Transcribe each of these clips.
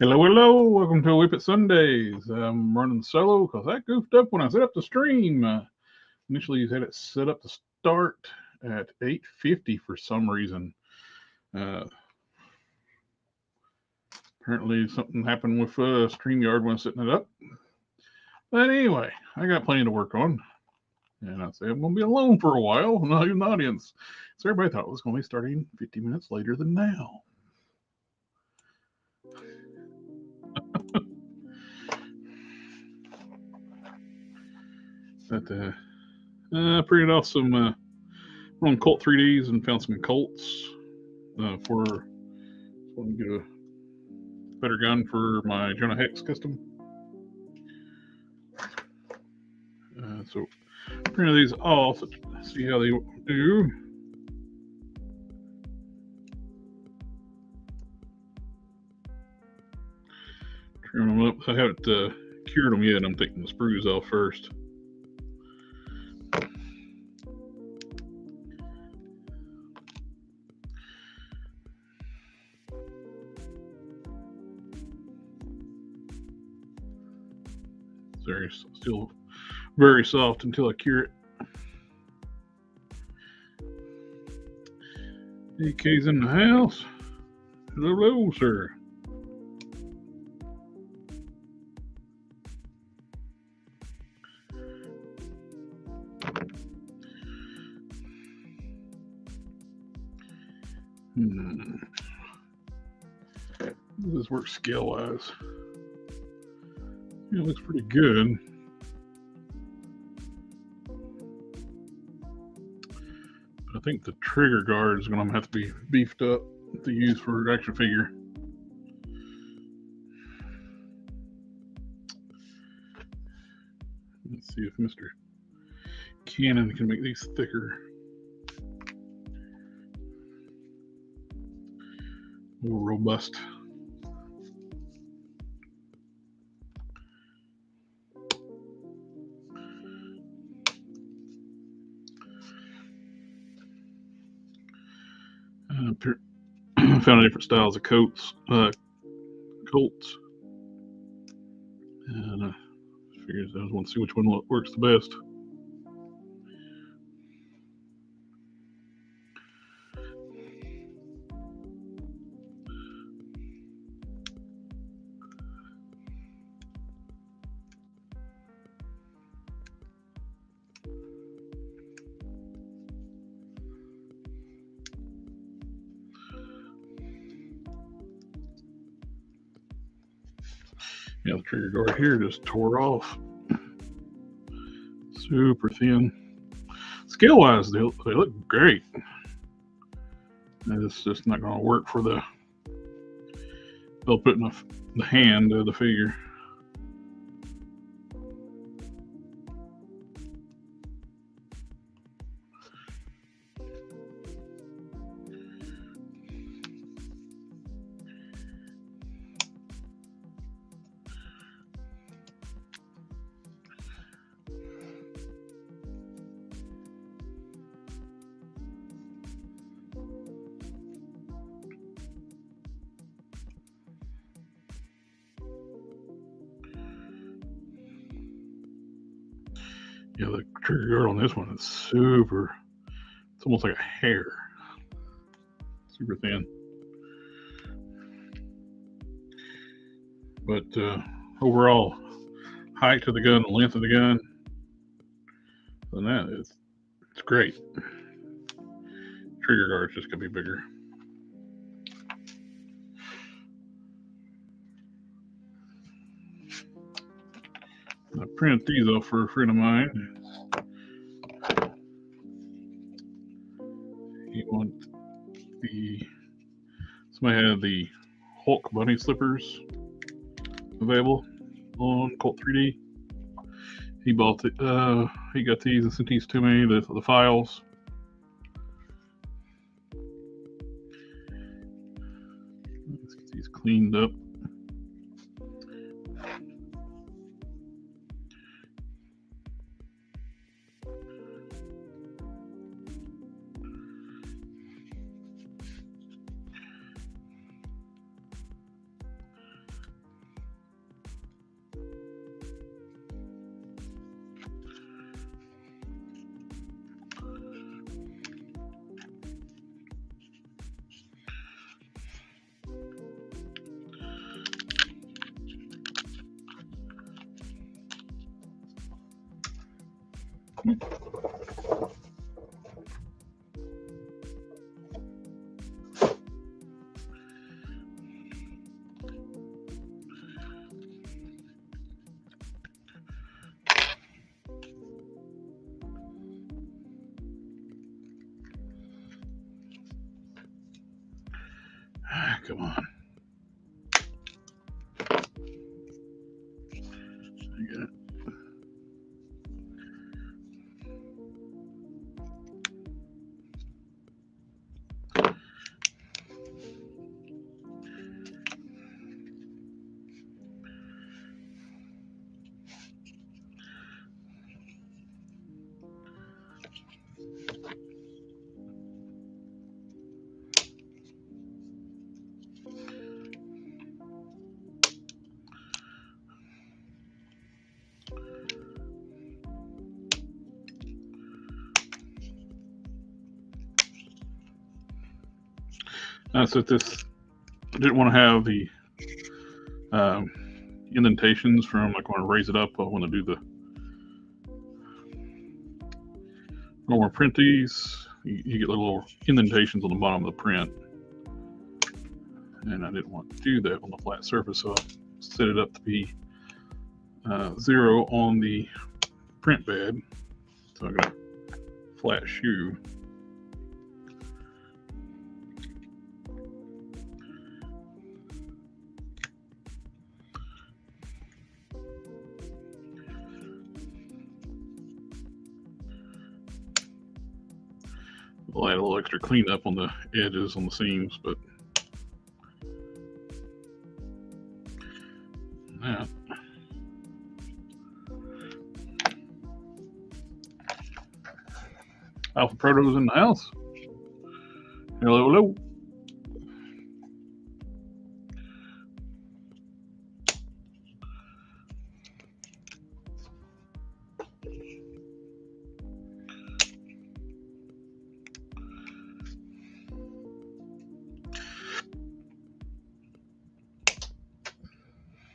Hello, hello. Welcome to WIP IT Sundays. I'm running solo because I goofed up when I set up the stream. Initially, had it set up to start at 8:50 for some reason. Apparently, something happened with StreamYard when setting it up. But anyway, I got plenty to work on. And I said, I'm going to be alone for a while, not even an audience. So everybody thought it was going to be starting 50 minutes later than now. But I printed off some on Colt 3Ds and found some Colts for want to get a better gun for my Jonah Hex custom. So printed these off, see how they do. Trim them up. I haven't cured them yet. I'm taking the sprues off first. They're still very soft until I cure it. AK's in the house. Hello, sir. How does this work scale-wise? Yeah, it looks pretty good. I think the trigger guard is going to have to be beefed up to use for action figure. Let's see if Mr. Cannon can make these thicker. More robust. Found different styles of Colts, and I figured I want to see which one works the best. Yeah, the trigger guard here just tore off. Super thin. Scale-wise, they look great. It's just not going to work for the they'll put in the hand of the figure. Yeah, the trigger guard on this one is super. It's almost like a hair. Super thin. But overall, height of the gun, length of the gun, than that, it's great. Trigger guard's just gonna be bigger. I printed these off for a friend of mine. He wanted somebody had the Hulk bunny slippers available on Colt 3D. He bought it. He got these and sent these to me. The files. Let's get these cleaned up. Come on. I get it. So this, I didn't want to have the indentations from, like when I raise it up, when I do the normal print these, you get little indentations on the bottom of the print. And I didn't want to do that on the flat surface, so I set it up to be 0 on the print bed. So I got a flat shoe. We'll add a little extra cleanup on the edges, on the seams, but that. Alpha Proto's in the house. Hello, hello.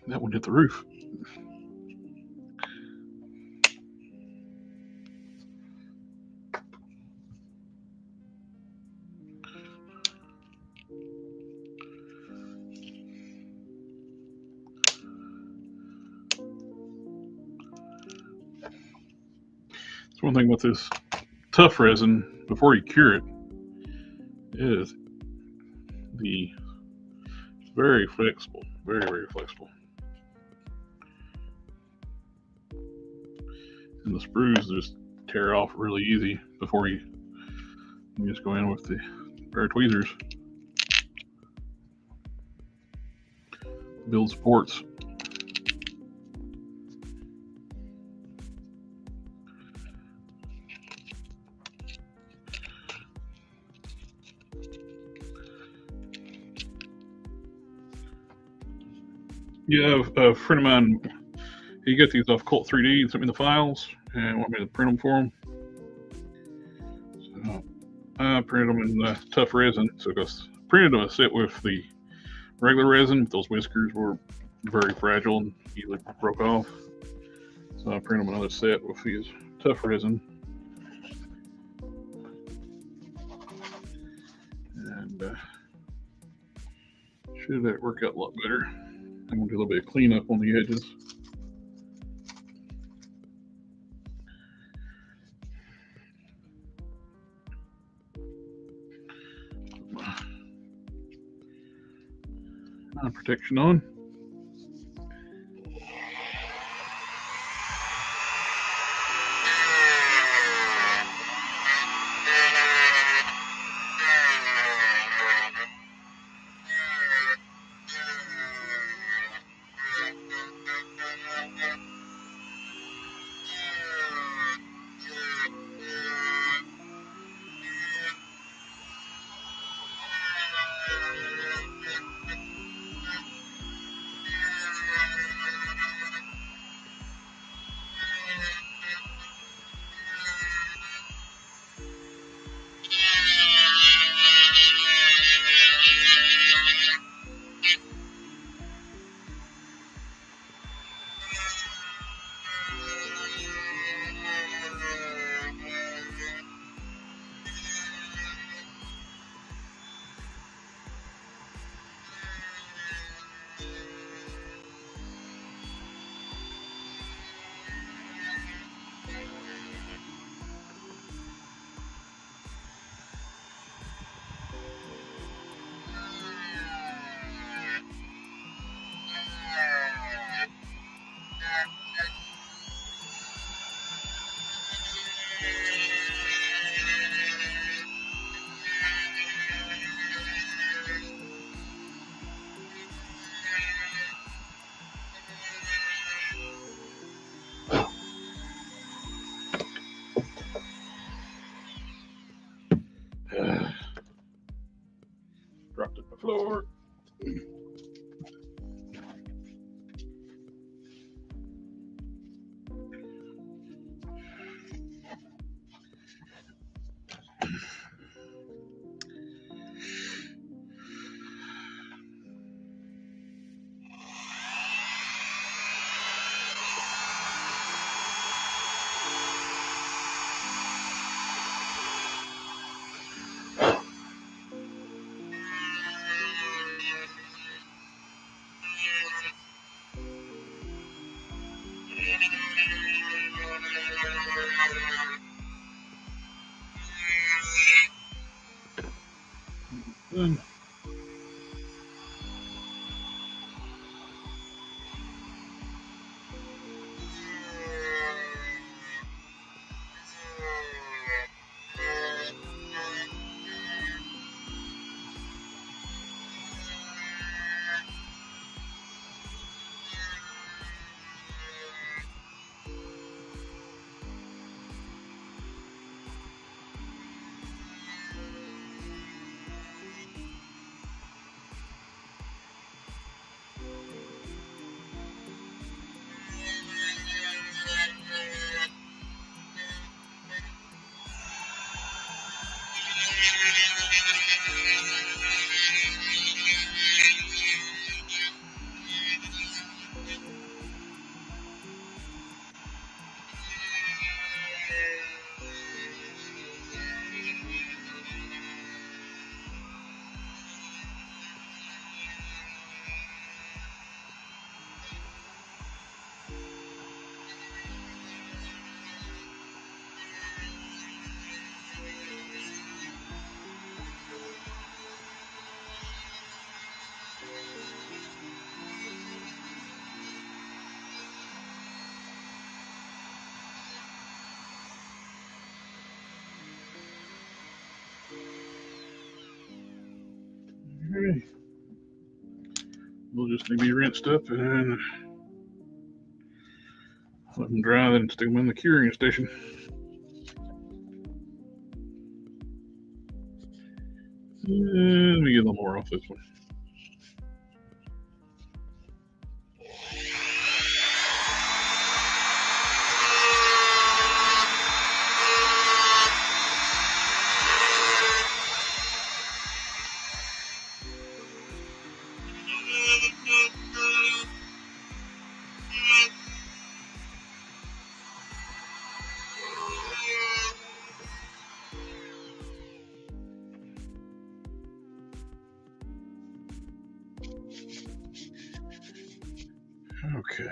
That one hit the roof. That's one thing with this tough resin, before you cure it, is it's very flexible, very, very flexible. And the sprues just tear off really easy before you just go in with the pair of tweezers. Build supports. Yeah, a friend of mine, he got these off Cult 3D and sent me the files and want me to print them for him. So I printed them in the tough resin. So I printed them a set with the regular resin. Those whiskers were very fragile and easily broke off. So I printed them another set with these tough resin. And should that work out a lot better. I'm going to do a little bit of cleanup on the edges. Put my protection on. Dropped it on the floor. Then okay. We'll just need to be rinsed up and let them dry, then stick them in the curing station. And let me get a little more off this one. Okay.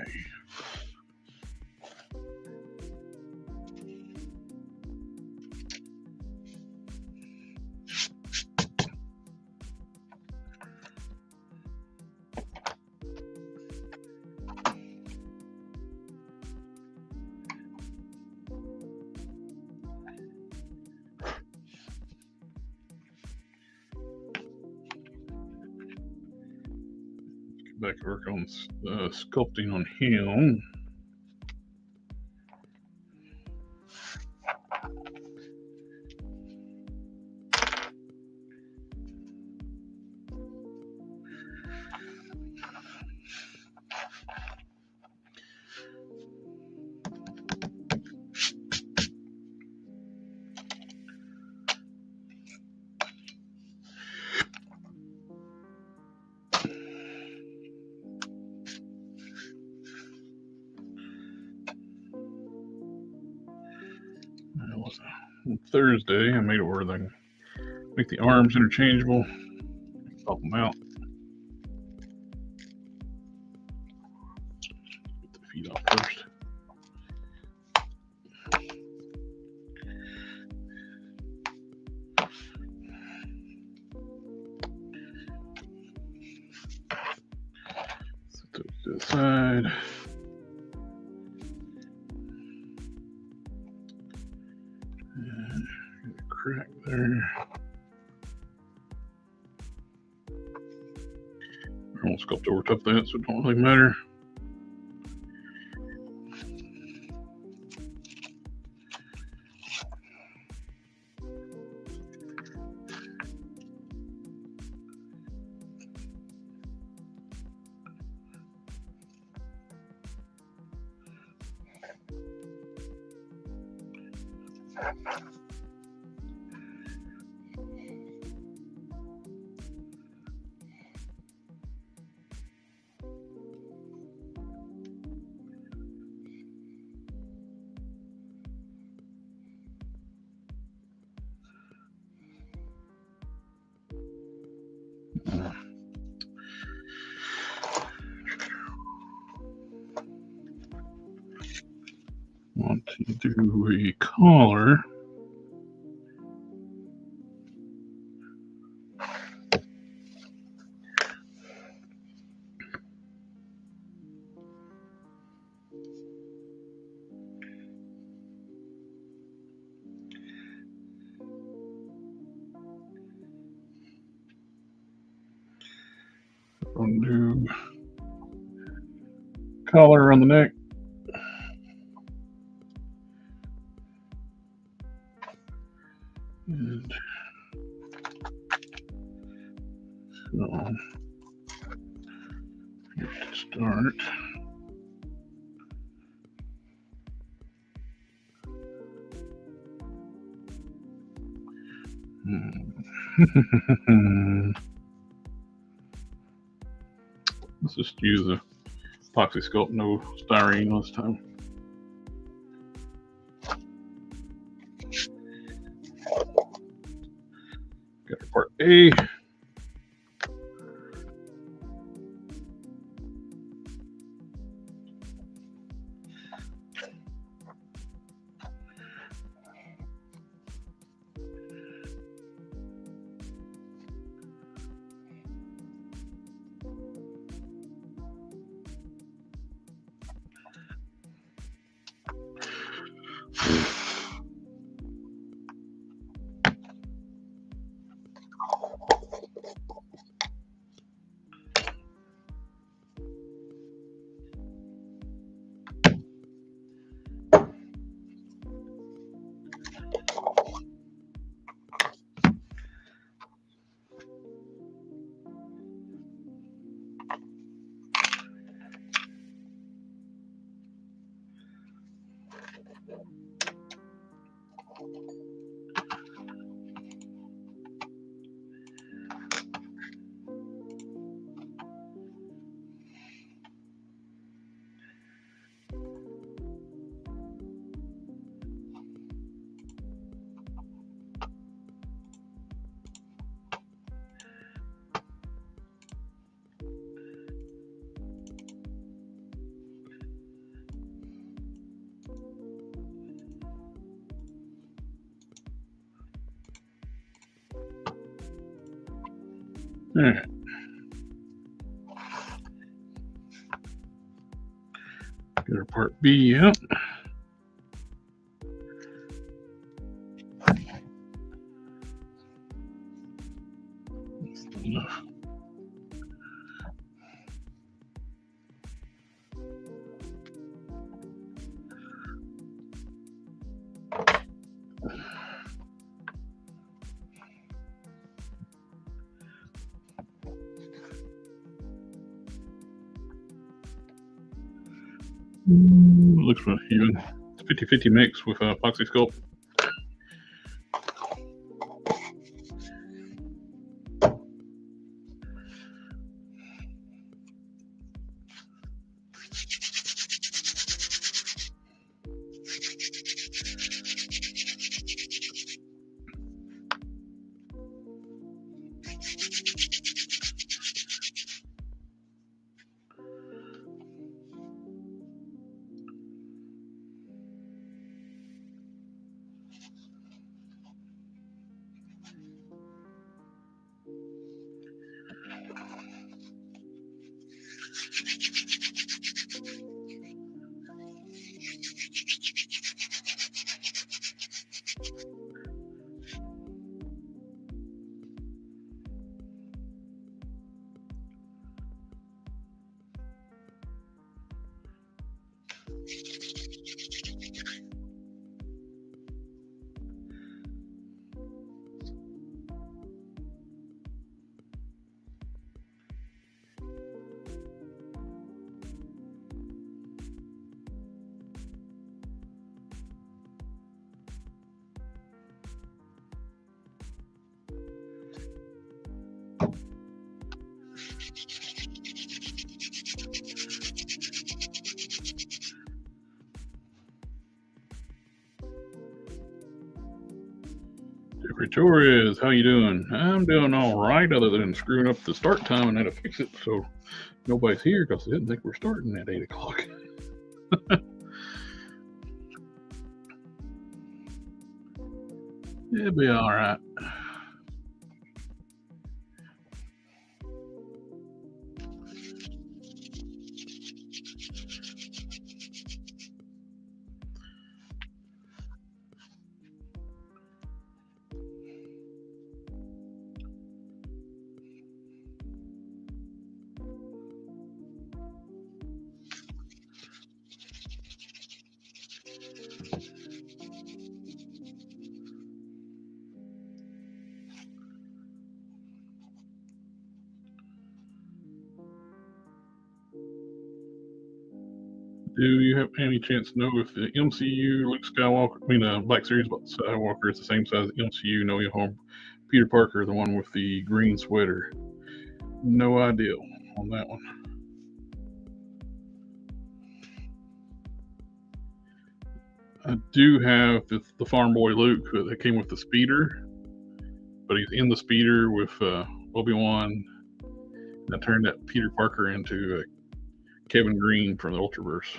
Back to work on sculpting on him. On Thursday, I made it where they can make the arms interchangeable, swap them out. Get the feet off first. Set those to the side. Crack there. I won't sculpt over top of that, so it don't really matter. Want to do a collar. We'll do collar on the neck. And so, let's start. Let's just use a epoxy sculpt, no styrene this time. Got our part A. All right. Get our part B out. That's enough. Looks pretty even. It's 50-50 mix with epoxy sculpt. Jeffrey Torres, how you doing? I'm doing all right, other than screwing up the start time and had to fix it so nobody's here because they didn't think we're starting at 8 o'clock. It'll be all right. Do you have any chance to know if the MCU Luke Skywalker, Black Series Skywalker is the same size as MCU No Way Home Peter Parker, the one with the green sweater? No idea on that one. I do have the Farm Boy Luke that came with the speeder, but he's in the speeder with Obi-Wan. And I turned that Peter Parker into Kevin Green from the Ultraverse.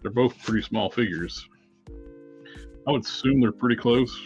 They're both pretty small figures. I would assume they're pretty close.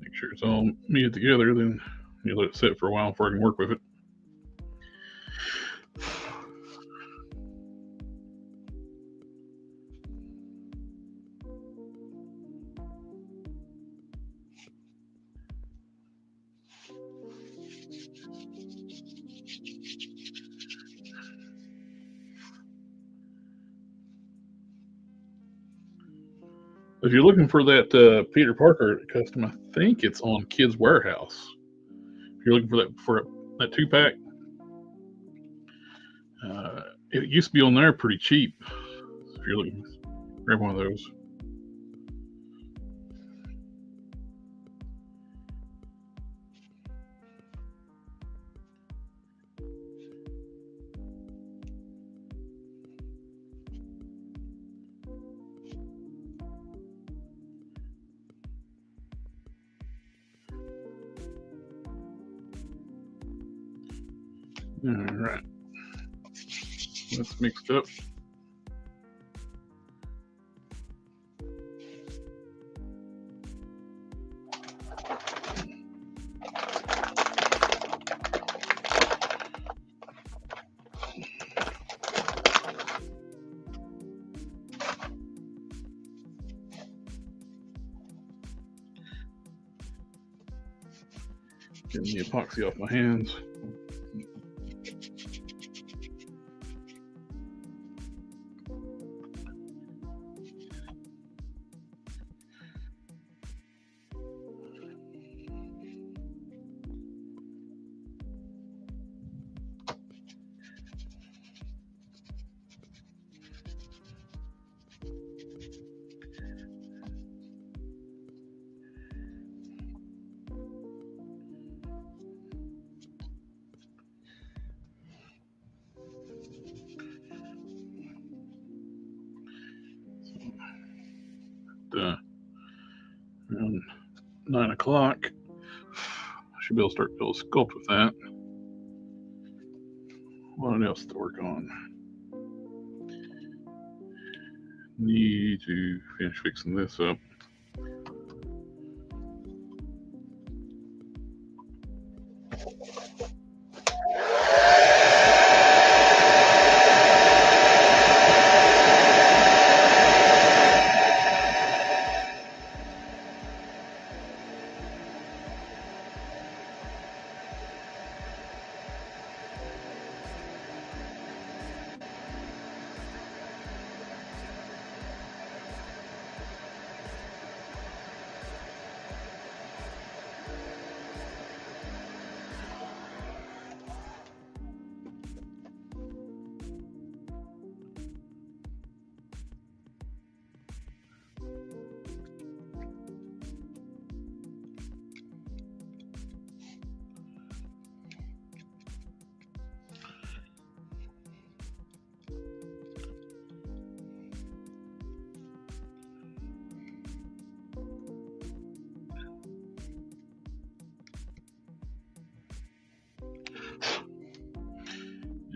Make sure it's all meted together, then you let it sit for a while before I can work with it. If you're looking for that Peter Parker custom, I think it's on Kids Warehouse. If you're looking for that 2-pack, it used to be on there pretty cheap. If you're looking, grab one of those. All right, that's mixed up. Getting the epoxy off my hands. Around 9 o'clock, I should be able to start building Sculpt with that. What else to work on? Need to finish fixing this up.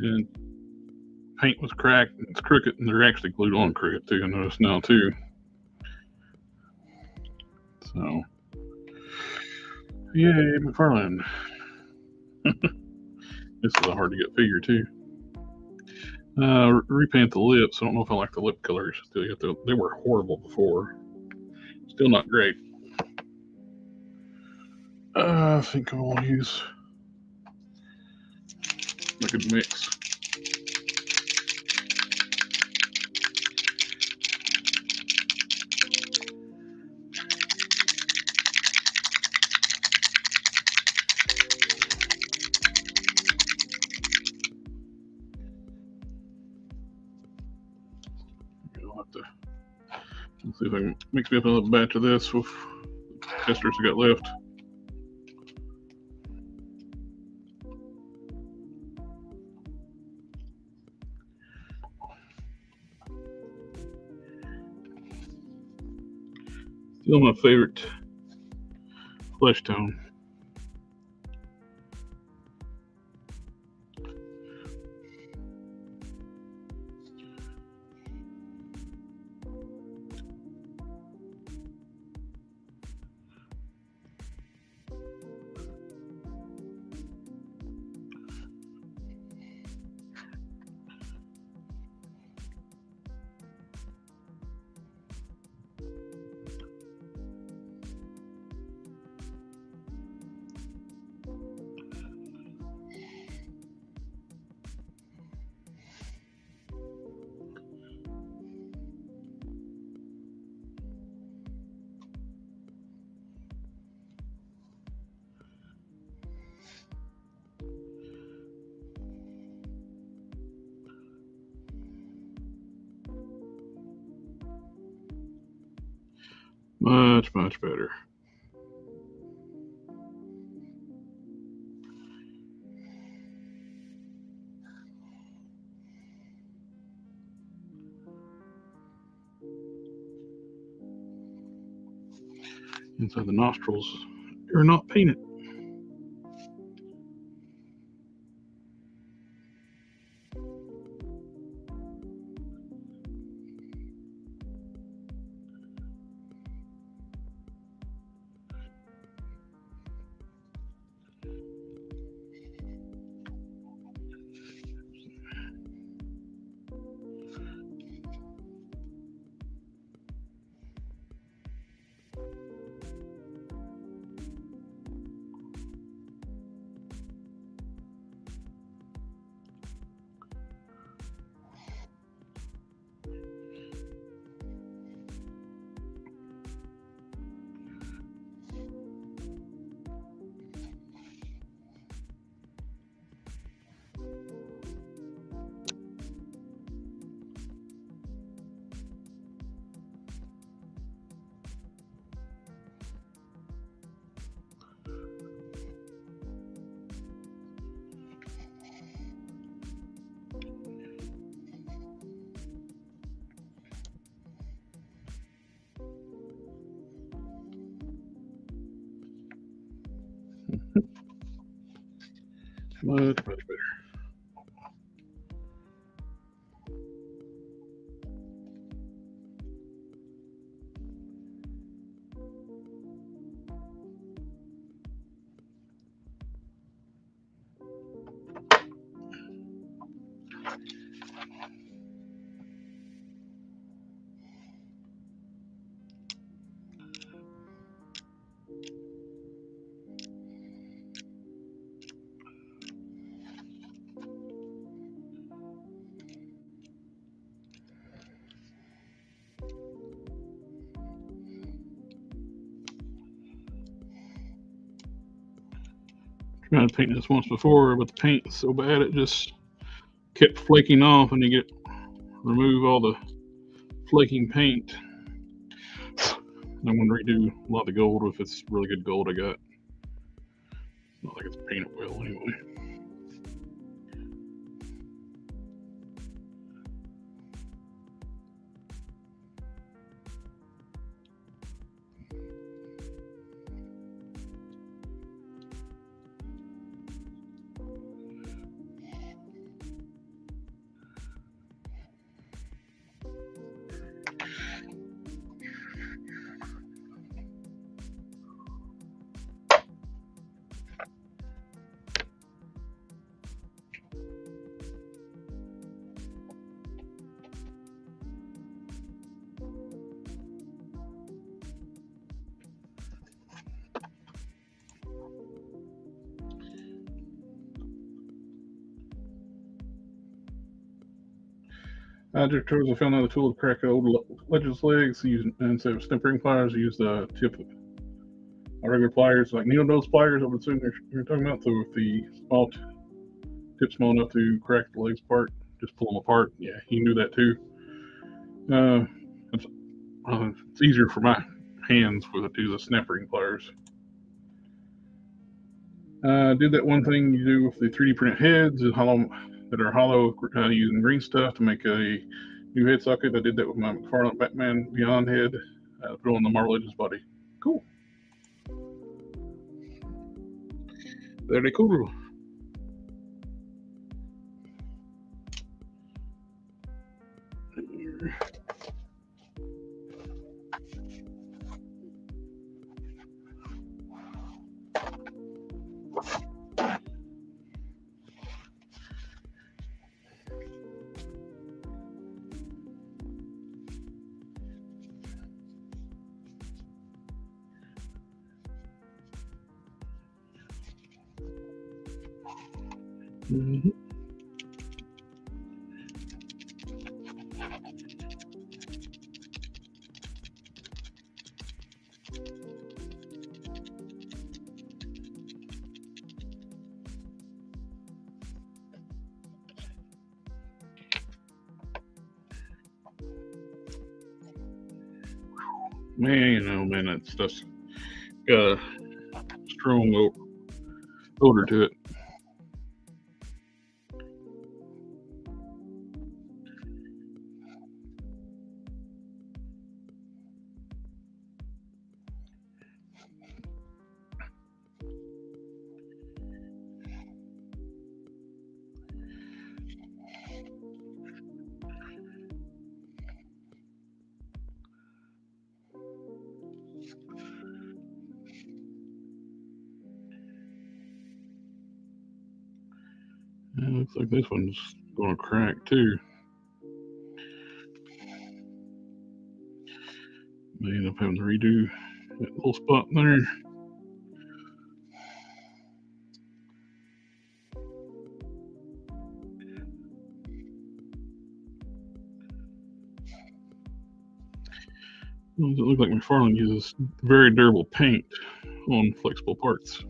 And paint was cracked, it's crooked, and they're actually glued on crooked too, I notice now too. So, yay, McFarlane. This is a hard to get figure too. Repaint the lips. I don't know if I like the lip colors. Still, they were horrible before. Still not great. I think I will use a good mix. I'll have to see if I can mix me up another batch of this with testers I got left. Still my favorite flesh tone. Much, much better. Inside the nostrils are not painted. Much, much better. Tried to paint this once before, but the paint is so bad it just kept flaking off, and you remove all the flaking paint. And I'm going to redo a lot of the gold if it's really good gold I got. It's not like it's painted well anyway. I found another tool to crack old ledges legs. Instead of snippering pliers, I use the tip of regular pliers, like needle nose pliers. I would assume you're talking about. So with the tip small enough to crack the legs apart, just pull them apart. Yeah, you knew that too. It's, it's easier for my hands to do the snippering pliers. Did that one thing you do with the 3D printed heads that are hollow using green stuff to make a new head socket. I did that with my McFarlane Batman Beyond head. Put on the Marvel Legends body. Cool. Very cool. Mm-hmm. Man, that stuff's got a strong odor to it. It looks like this one's going to crack too. May end up having to redo that little spot there. It looks like McFarlane uses very durable paint on flexible parts.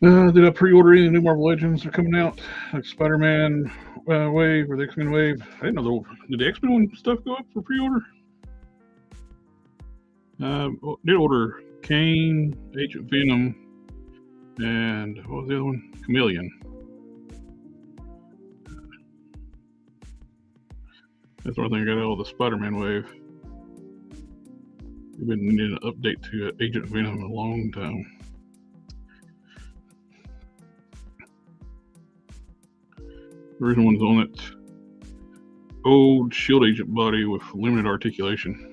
Did I pre-order any new Marvel Legends that are coming out? Like Spider-Man Wave or the X-Men Wave? I didn't know did the X-Men stuff go up for pre-order? Did order Kane, Agent Venom, and what was the other one? Chameleon. That's the only thing I got out of the Spider-Man Wave. We've been needing an update to Agent Venom in a long time. The original one's on it. Old Shield Agent body with limited articulation.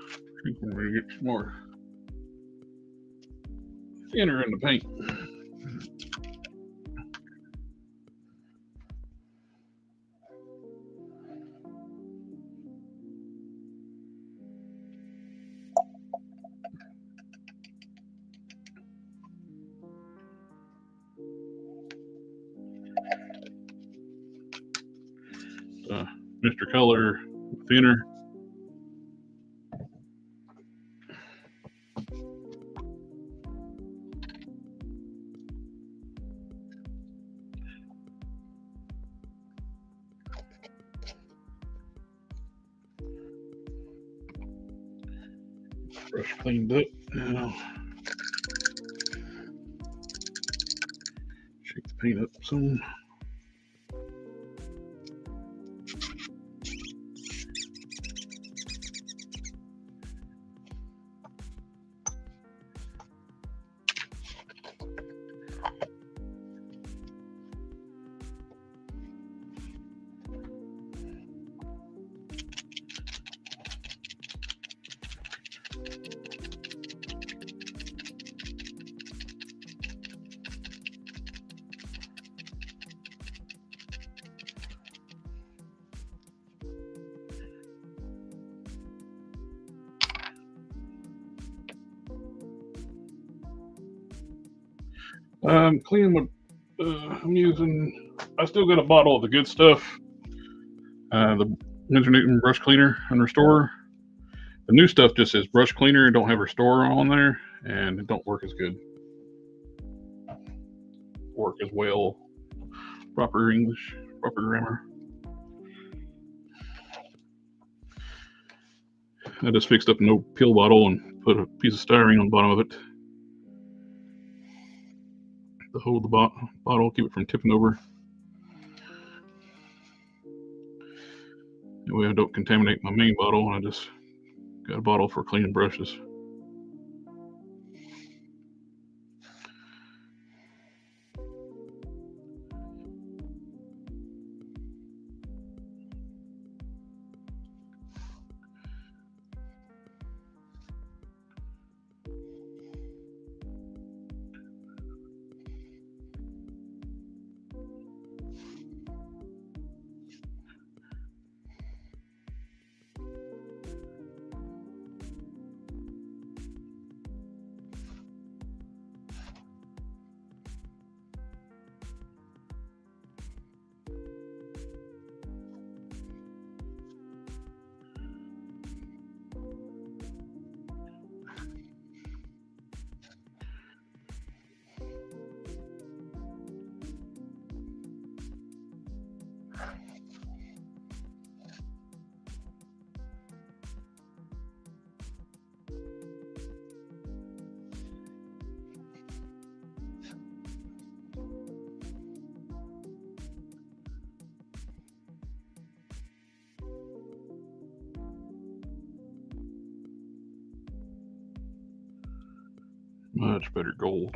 I think we're going to get some more thinner in the paint. Mr. Color thinner. Brush cleaned up now. Shake the paint up some. Cleaning what I'm using. I still got a bottle of the good stuff. The Winsor Newton brush cleaner and restorer. The new stuff just says brush cleaner and don't have restorer on there, and it don't work as good. Work as well. Proper English, proper grammar. I just fixed up an old pill bottle and put a piece of styrene on the bottom of it to hold the bottle, keep it from tipping over. That way I don't contaminate my main bottle, and I just got a bottle for cleaning brushes. Much better gold.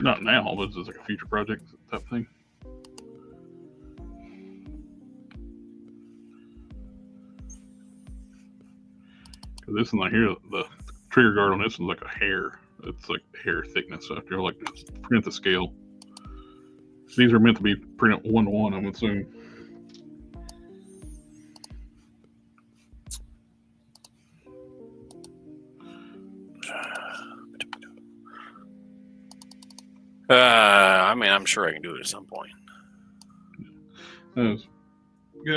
Not now, but it's like a future project type thing. Because this one right here, the trigger guard on this is like a hair. It's like hair thickness after like print the scale. These are meant to be printed 1-to-1, I'm assuming. I mean, I'm sure I can do it at some point. I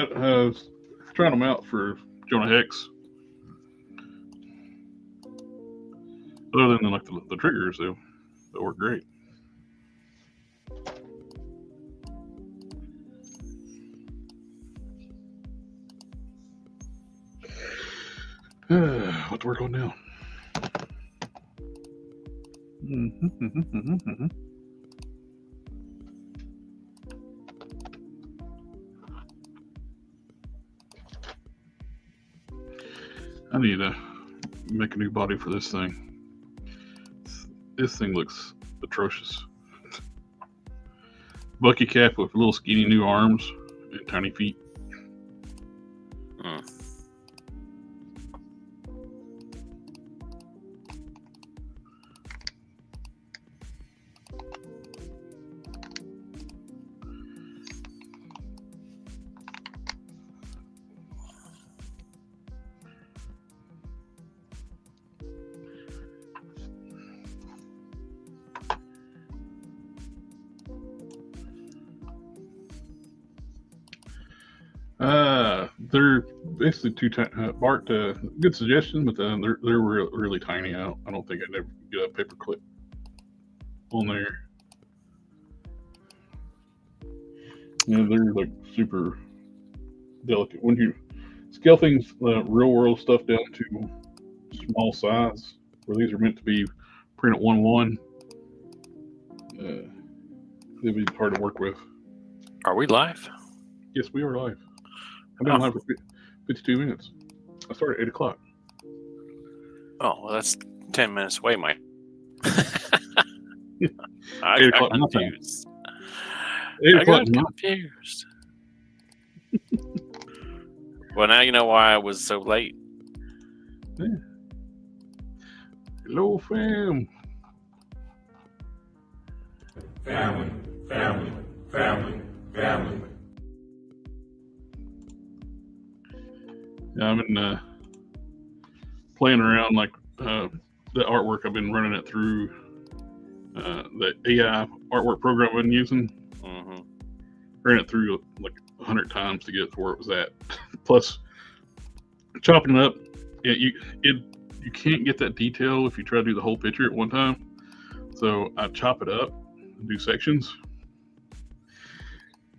was trying them out for Jonah Hex. Other than like the triggers, they work great. What to work on now? I need to make a new body for this thing. This thing looks atrocious. Bucky cap with little skinny new arms and tiny feet. They're basically Bart, good suggestion, but they're really tiny. I don't think I'd ever get a paper clip on there. Yeah, they're like super delicate. When you scale things, real world stuff down to small size, where these are meant to be printed 1-to-1, they'd be hard to work with. Are we live? Yes, we are live. I've been live for 52 minutes. I started at 8 o'clock. Oh, well, that's 10 minutes away, Mike. 8 o'clock, confused. 8 I o'clock, got confused. Well, now you know why I was so late. Yeah. Hello, fam. Family. Yeah, I've been playing around like the artwork. I've been running it through the AI artwork program I've been using. Mm-hmm. Ran it through like 100 times to get it to where it was at. Plus, chopping it up, you can't get that detail if you try to do the whole picture at one time. So I chop it up and do sections.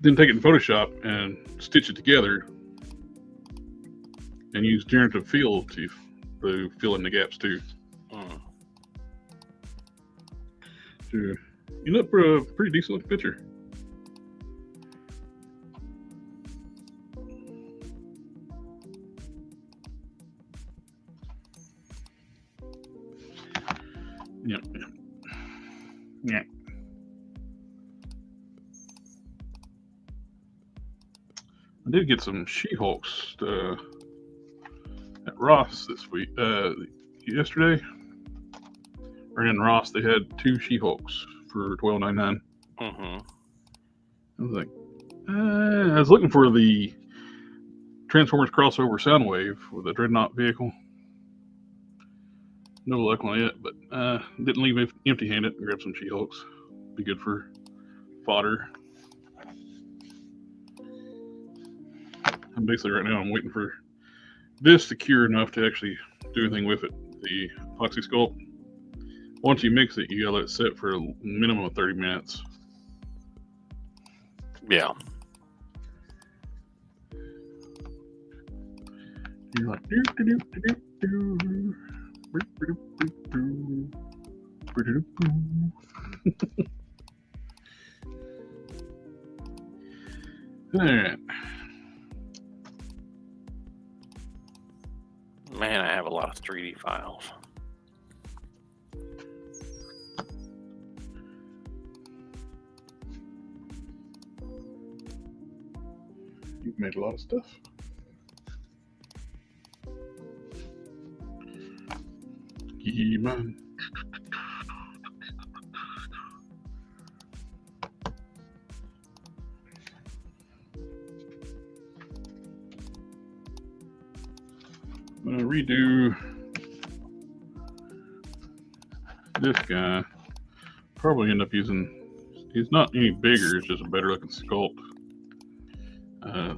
Then take it in Photoshop and stitch it together. And use generative fill to fill in the gaps too. To end up for a pretty decent looking picture. Yeah. I did get some She-Hulks at Ross this week. Yesterday, or in Ross, they had 2 She-Hulks for $12.99. Mm-hmm. I was like, I was looking for the Transformers crossover Soundwave with a Dreadnought vehicle. No luck on it, but didn't leave empty-handed. Grabbed some She-Hulks. Be good for fodder. I'm basically right now, I'm waiting for this to cure enough to actually do anything with it. The Epoxy Sculpt. Once you mix it, you gotta let it sit for a minimum of 30 minutes. Yeah. You're like, all right. Man, I have a lot of 3D files. You've made a lot of stuff. Yeah, man. I'm gonna redo this guy. Probably end up using. He's not any bigger. It's just a better looking sculpt.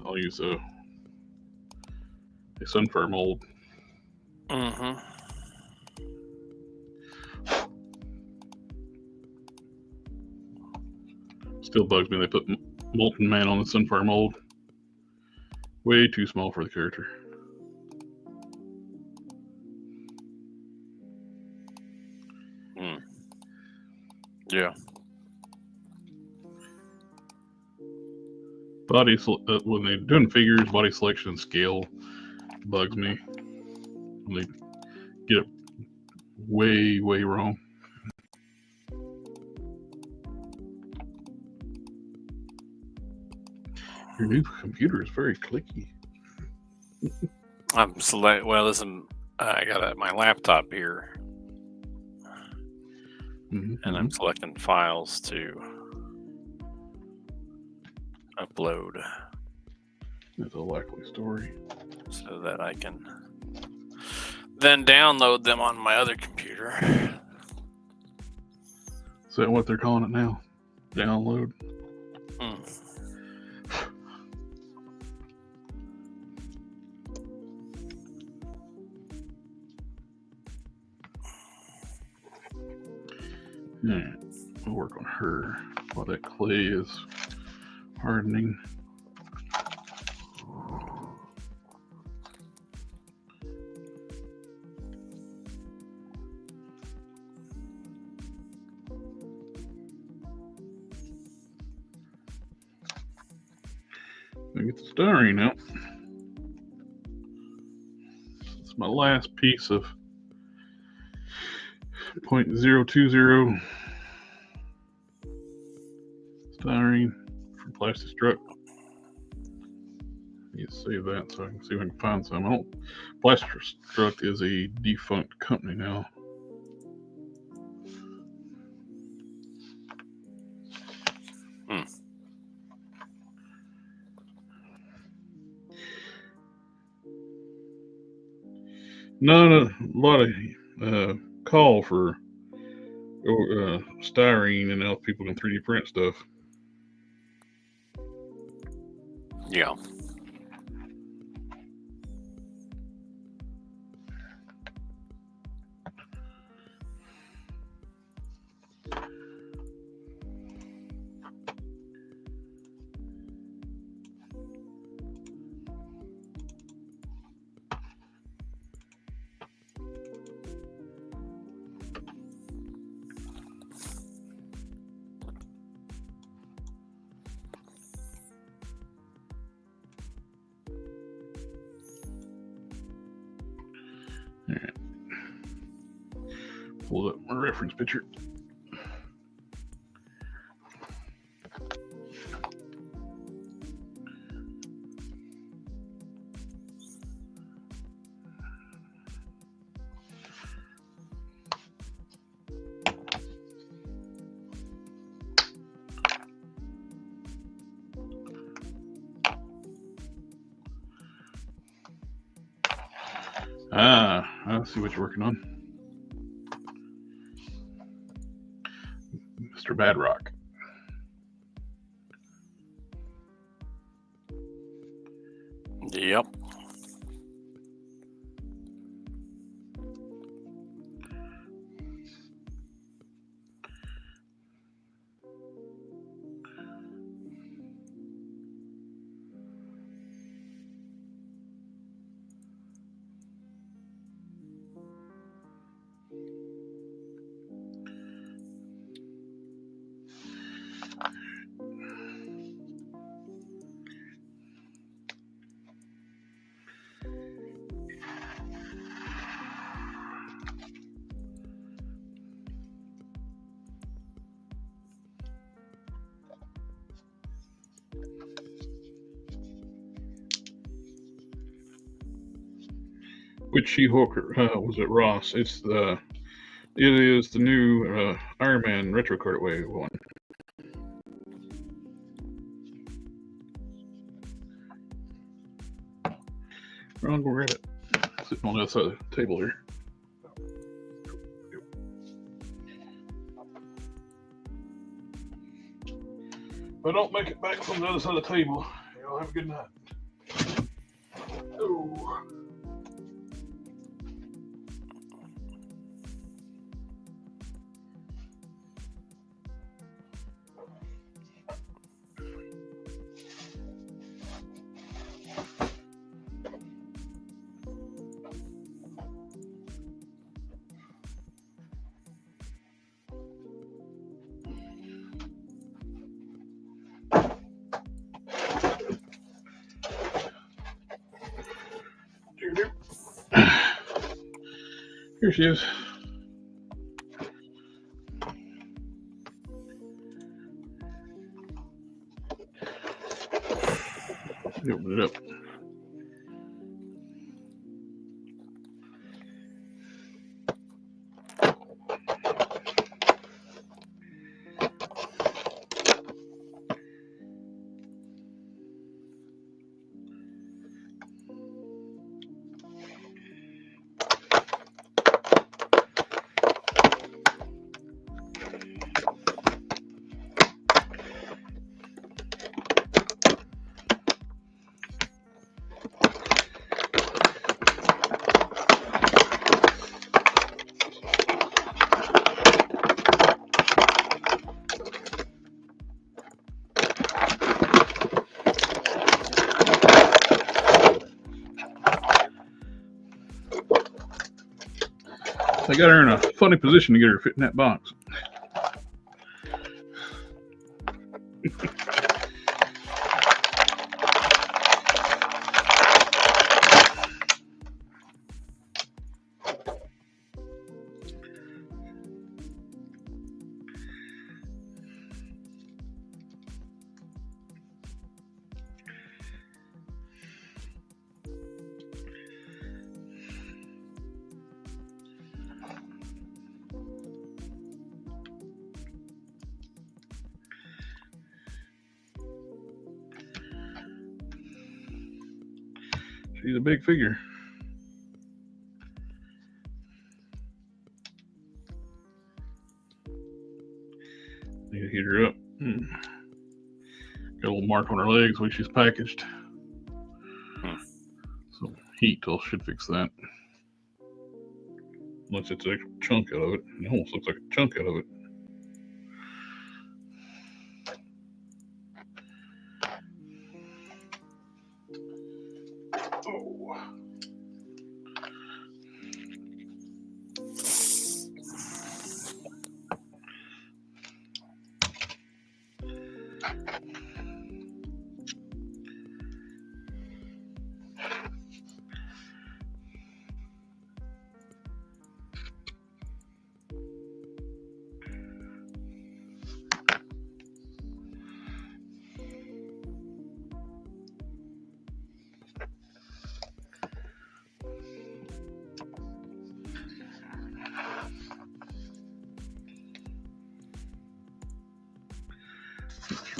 I'll use a sunfire mold. Mm-hmm. Still bugs me they put Molten Man on the sunfire mold. Way too small for the character. Yeah. Body when they're doing figures, body selection and scale bugs me. When they get it way wrong. Your new computer is very clicky. Well, listen, I got my laptop here, and I'm selecting files to upload. That's a likely story. So that I can then download them on my other computer. Is that what they're calling it now? Download? Alright, we'll work on her while that clay is hardening. Get the styrene out. It's my last piece of 0.020 styrene from Plastistruct. Need to save that so I can see if I can find some. Plastistruct is a defunct company now. Not a lot of call for styrene, and now people can 3D print stuff. Yeah. All right. Pull up my reference picture. I see what you're working on. Mr. Badrock. Yep. Which She-Hulk was it, Ross? It is the new Iron Man retro cutaway one. I'll go grab it. Sitting on the other side of the table here. If I don't make it back from the other side of the table, y'all have a good night. Oh. Here she is. Open it up. I got her in a funny position to get her to fit in that box. She's a big figure. Need to heat her up. Got a little mark on her legs where she's packaged. So heat should fix that. Unless it's a chunk out of it. It almost looks like a chunk out of it.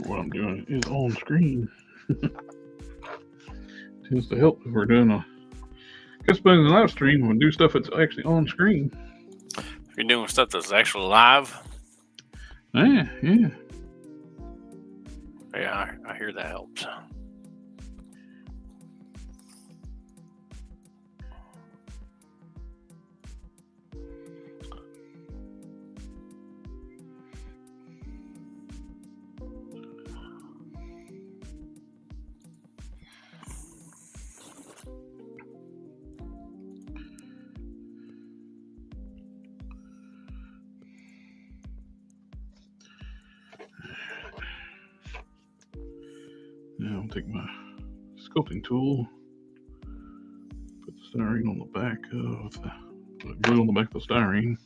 What I'm doing is on screen. Tends to help if we're doing a customizing live stream and do stuff that's actually on screen. If you're doing stuff that's actually live. Yeah. Yeah, I hear that helps. Now I'll take my sculpting tool, put the styrene on the back of the glue on the back of the styrene.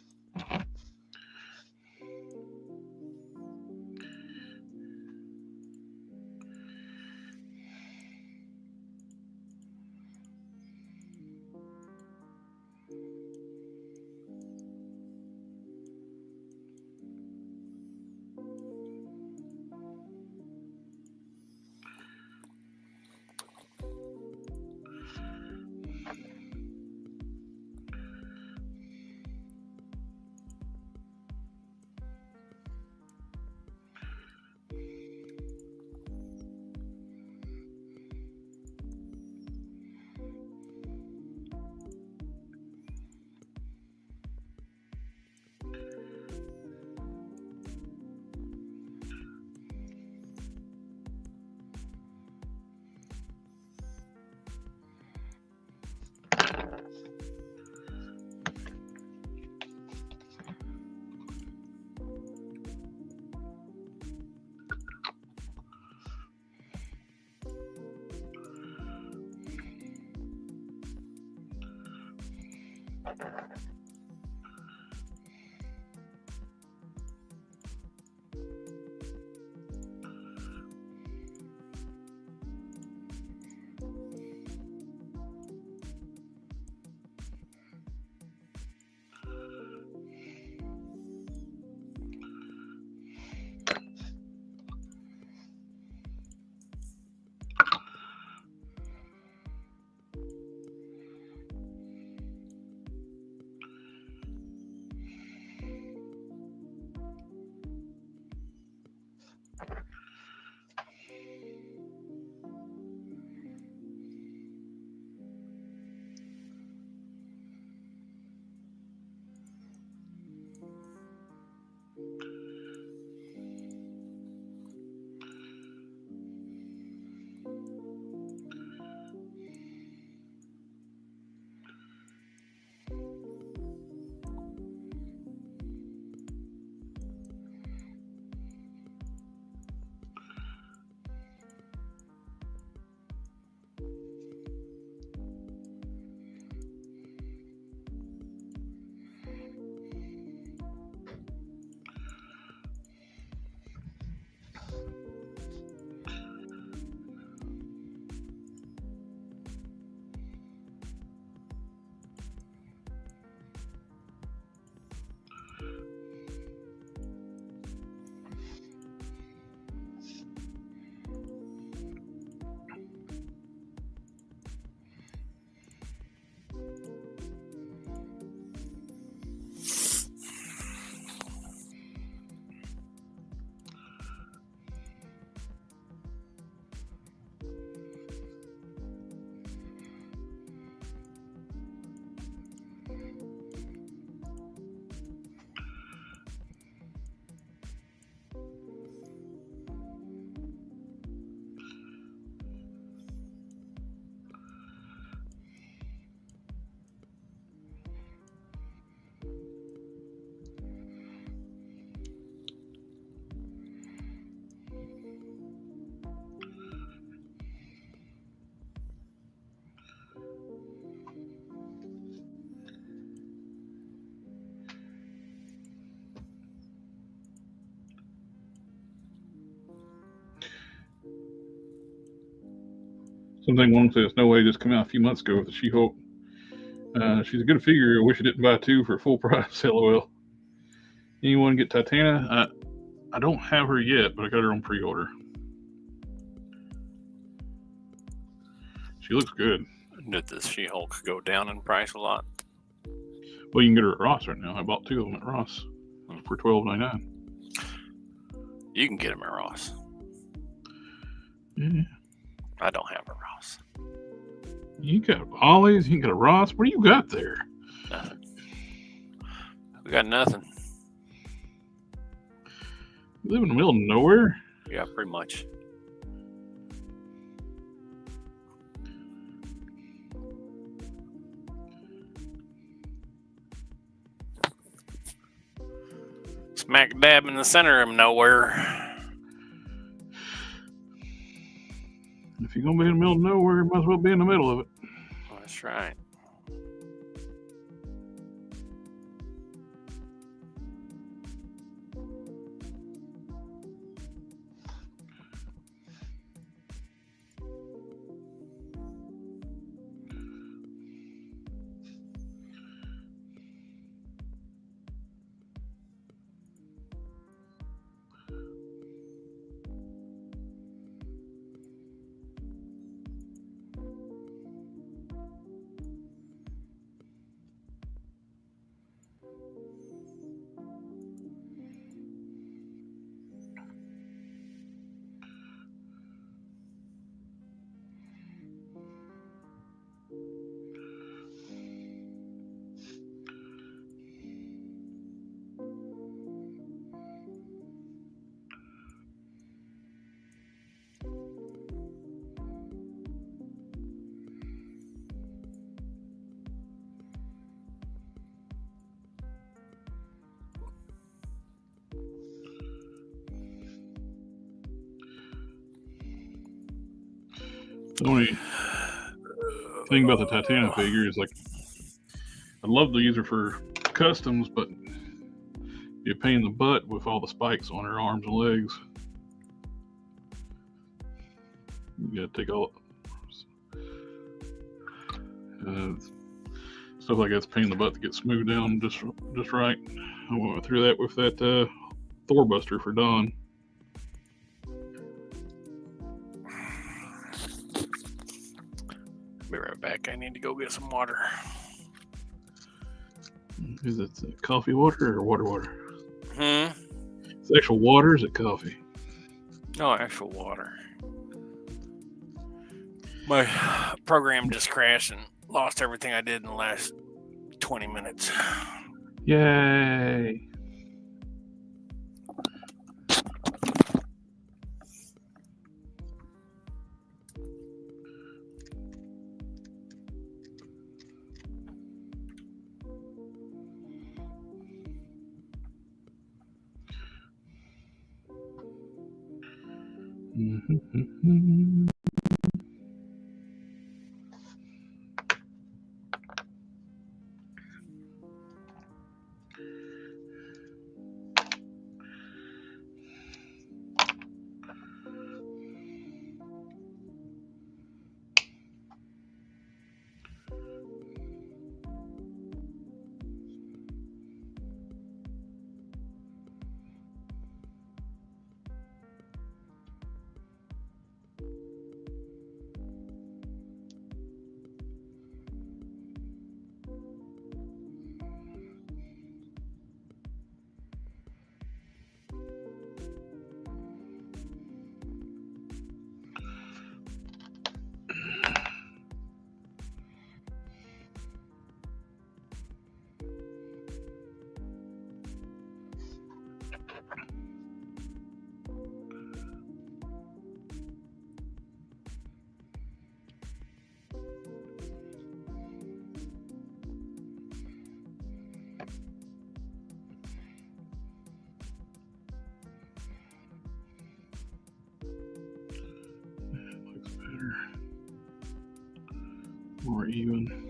Something one says, no way, just came out a few months ago with the She-Hulk. She's a good figure. I wish I didn't buy two for full price. LOL. Anyone get Titana? I don't have her yet, but I got her on pre-order. She looks good. Did the She-Hulk go down in price a lot? Well, you can get her at Ross right now. I bought two of them at Ross for $12.99. You can get them at Ross. Yeah. I don't have a Ross. You got Ollie's, you got a Ross. What do you got there? Nothing. We got nothing. You live in the middle of nowhere? Yeah, pretty much. Smack dab in the center of nowhere. If you're going to be in the middle of nowhere, you might as well be in the middle of it. That's right. The only thing about the Titana figure is, like, I I'd love to use her for customs, but be a pain in the butt with all the spikes on her arms and legs. You gotta take all stuff like that's a pain in the butt to get smoothed down just right. I went through that with that Thor Buster for Dawn. Be right back. I need to go get some water. Is it coffee water or water? Hmm? It's actual water, or is it coffee? No, actual water. My program just crashed and lost everything I did in the last 20 minutes. Yay! Looks better. More even.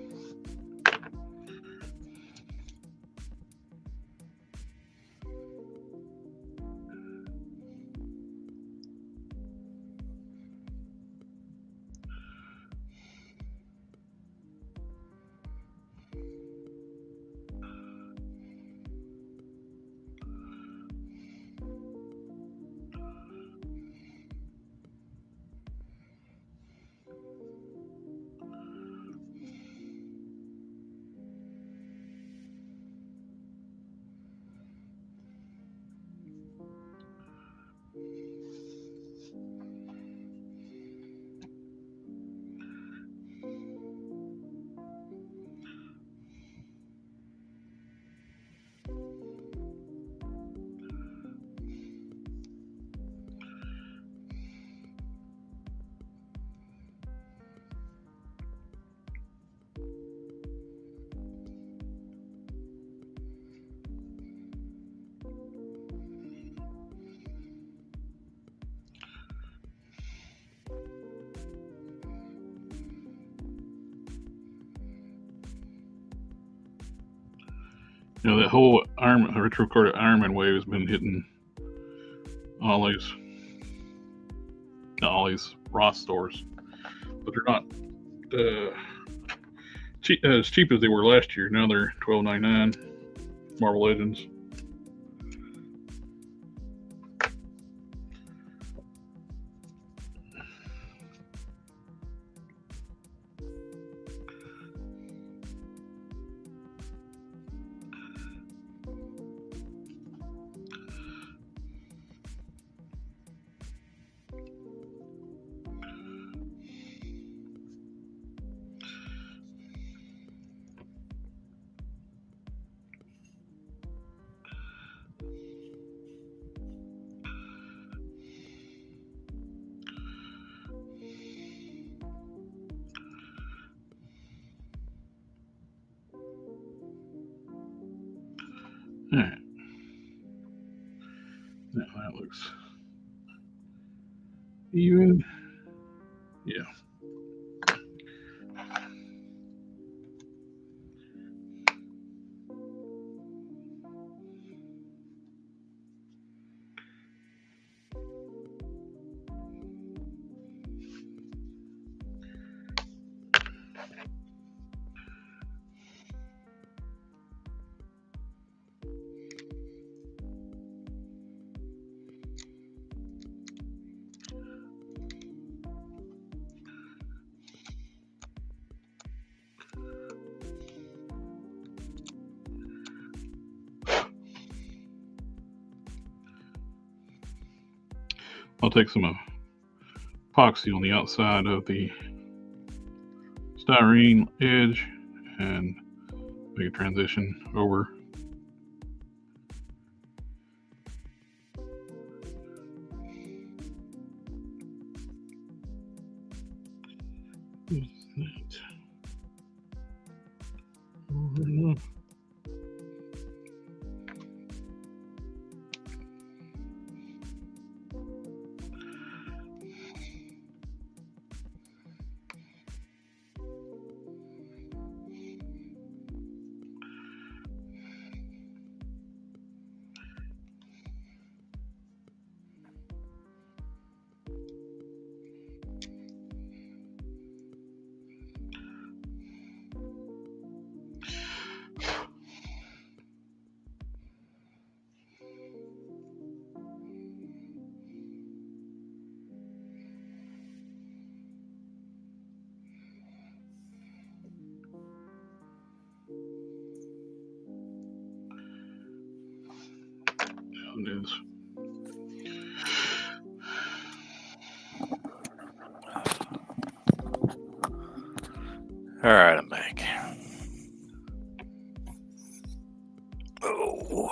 You know, that whole retrocorded Ironman wave has been hitting Ollie's Ross stores, but they're not as cheap as they were last year. Now they're $12.99. Marvel Legends. All right. Now that looks even. Yeah. I'll take some epoxy on the outside of the styrene edge and make a transition over. It is. All right, I'm back. Oh.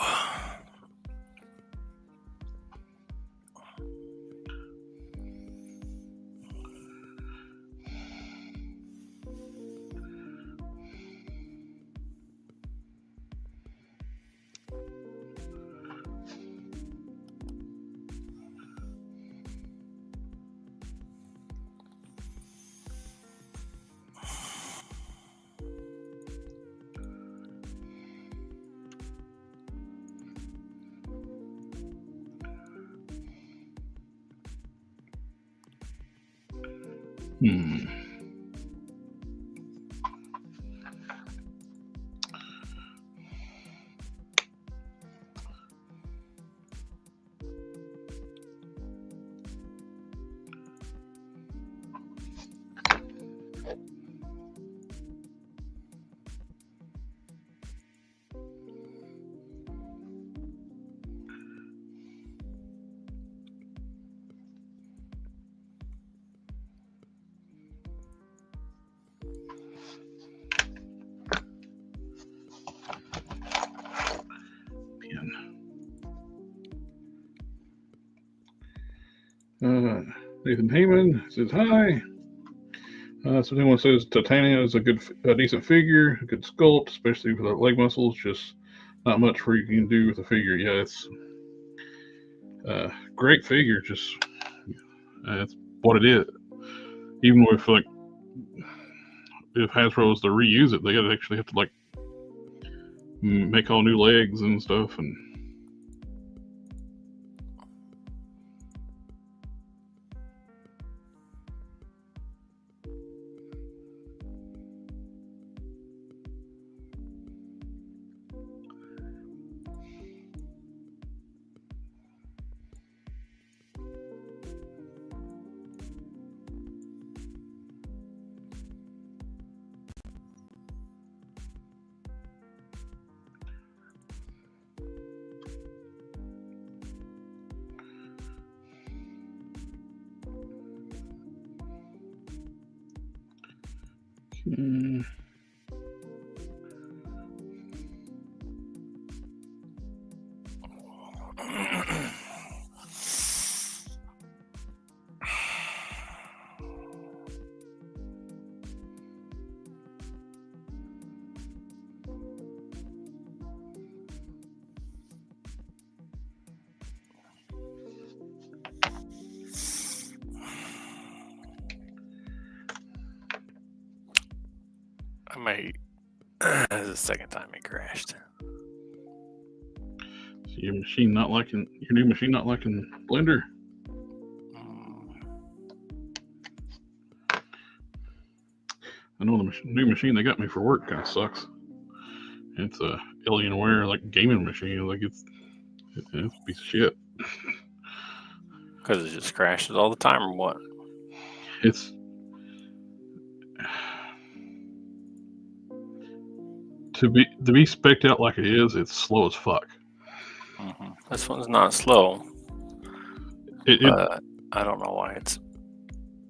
Nathan Heyman says hi. So anyone says Titania is a decent figure, a good sculpt, especially for the leg muscles. Just not much for you can do with the figure. Yeah, it's great figure. Just that's what it is. Even with like, if Hasbro was to reuse it, they gotta actually have to like make all new legs and stuff and. I might. This is the second time it crashed. So your machine not liking your new machine not liking Blender. I know the new machine they got me for work kind of sucks. It's a Alienware like gaming machine. Like it's a piece of shit. Because it just crashes all the time, or what? It's to be spec'd out like it is. It's slow as fuck. This one's not slow. It I don't know why it's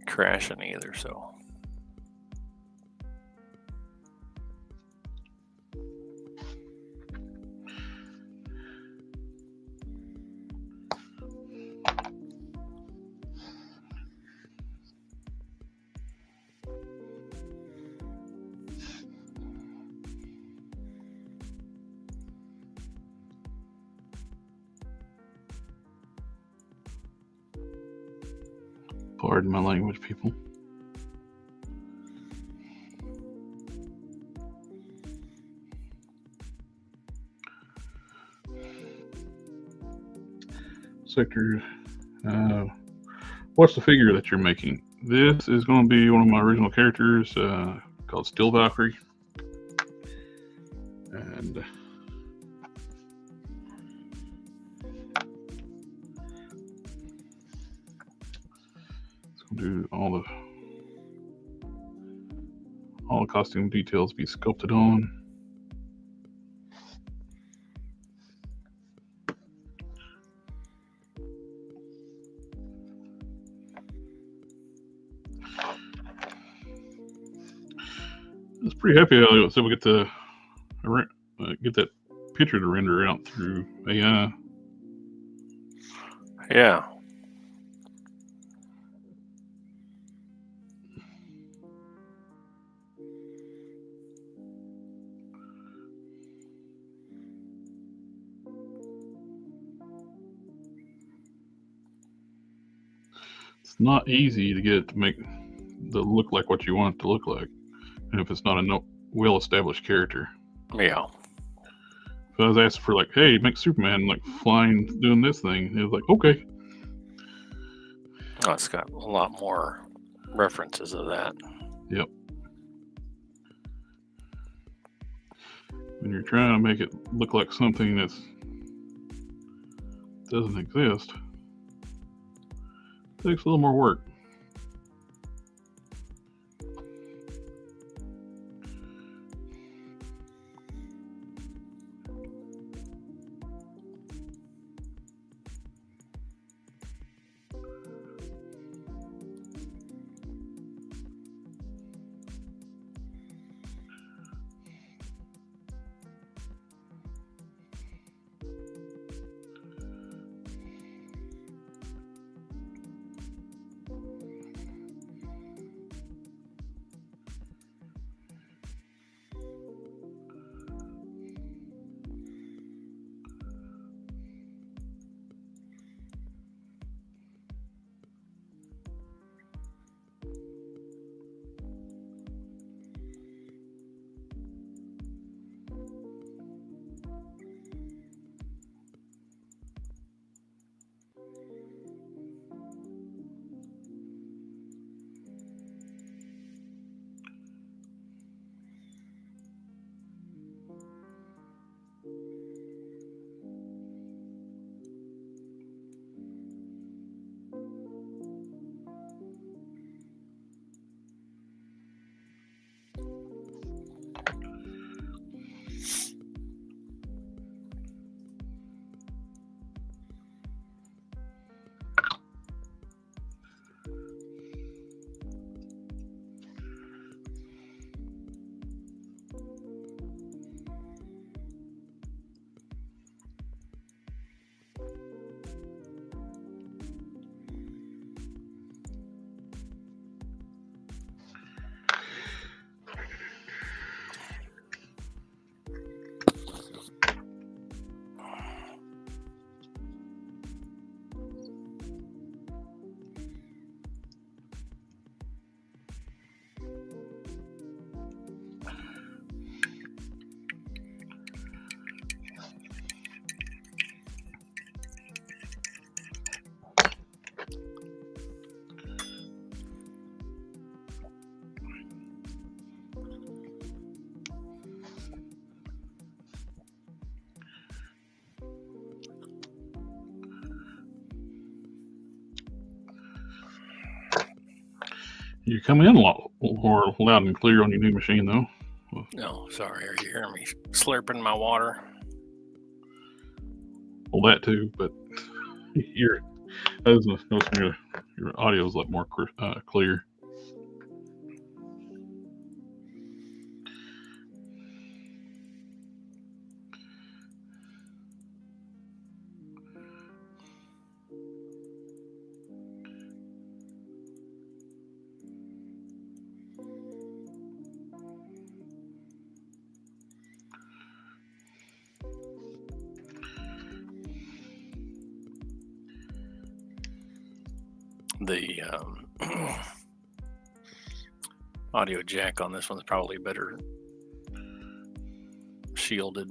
crashing either, so. Pardon my language, people. Sector. What's the figure that you're making? This is going to be one of my original characters called Steel Valkyrie. And it's going to do all the costume details be sculpted on. I was pretty happy how I was able to get that picture to render out through AI. Yeah. It's not easy to get it to make the look like what you want it to look like, and if it's not a well-established character. Yeah. If I was asked for like, hey, make Superman like flying, doing this thing, it was like, okay. Oh, it's got a lot more references of that. Yep. When you're trying to make it look like something that doesn't exist, it takes a little more work. You come in a lot more loud and clear on your new machine, though. No, sorry. Are you hearing me slurping my water? Well, that too, but I was going to Your audio is a lot more clear. The audio jack on this one's probably better shielded,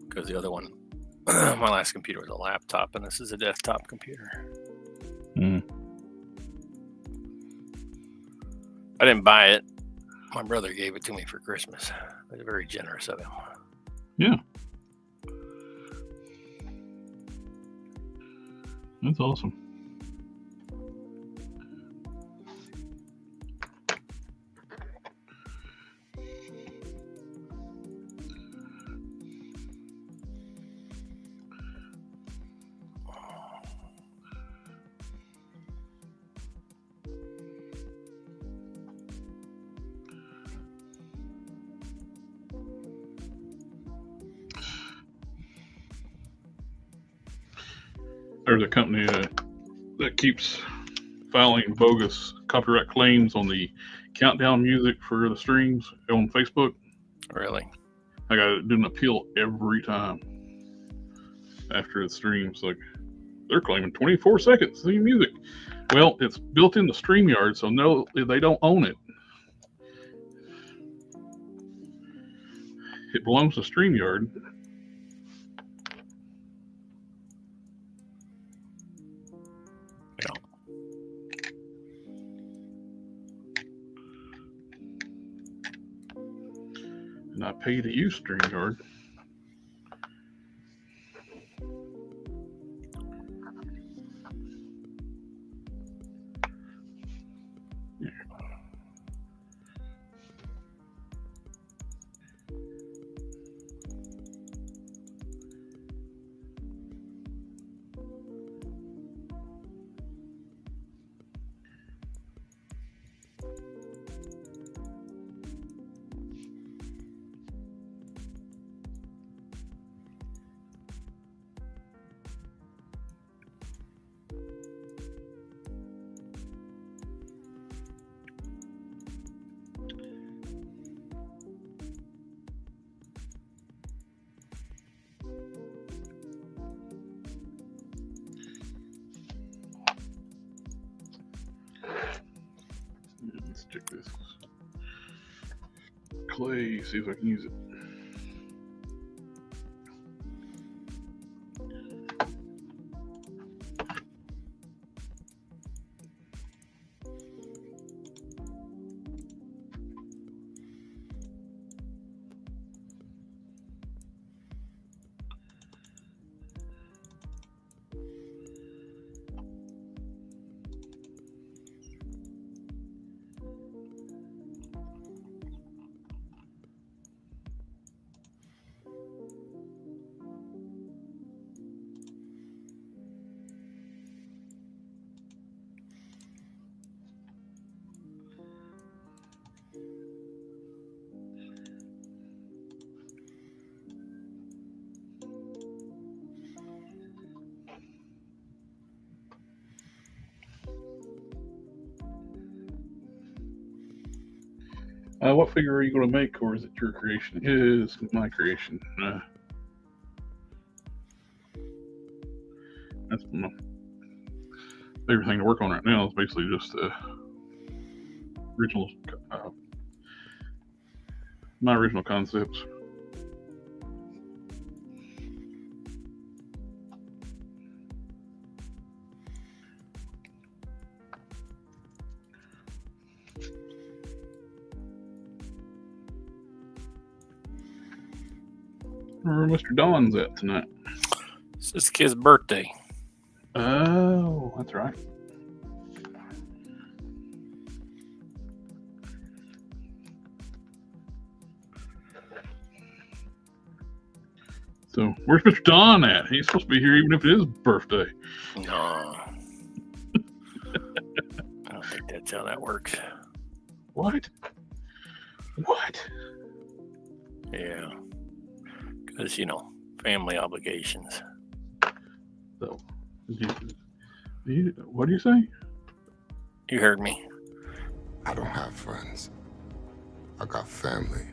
because the other one, my last computer was a laptop and this is a desktop computer. Mm. I didn't buy it. My brother gave it to me for Christmas. It was very generous of him. Yeah. That's awesome. There's a company that keeps filing bogus copyright claims on the countdown music for the streams on Facebook. Really? I got to do an appeal every time after the streams. Like, they're claiming 24 seconds of music. Well, it's built into StreamYard, so no, they don't own it. It belongs to StreamYard. And I pay to use StreamYard. Let's check this clay, see if I can use it. What figure are you going to make, or is it your creation? It is my creation. That's my favorite thing to work on right now. Is basically just original, my original concepts. Where Mr. Don's at tonight? It's this kid's birthday. Oh, that's right. So where's Mr. Don at? He's supposed to be here even if it is his birthday. No. I don't think that's how that works. What? What? Yeah. Because, family obligations. So, what do you say? You heard me. I don't have friends. I got family.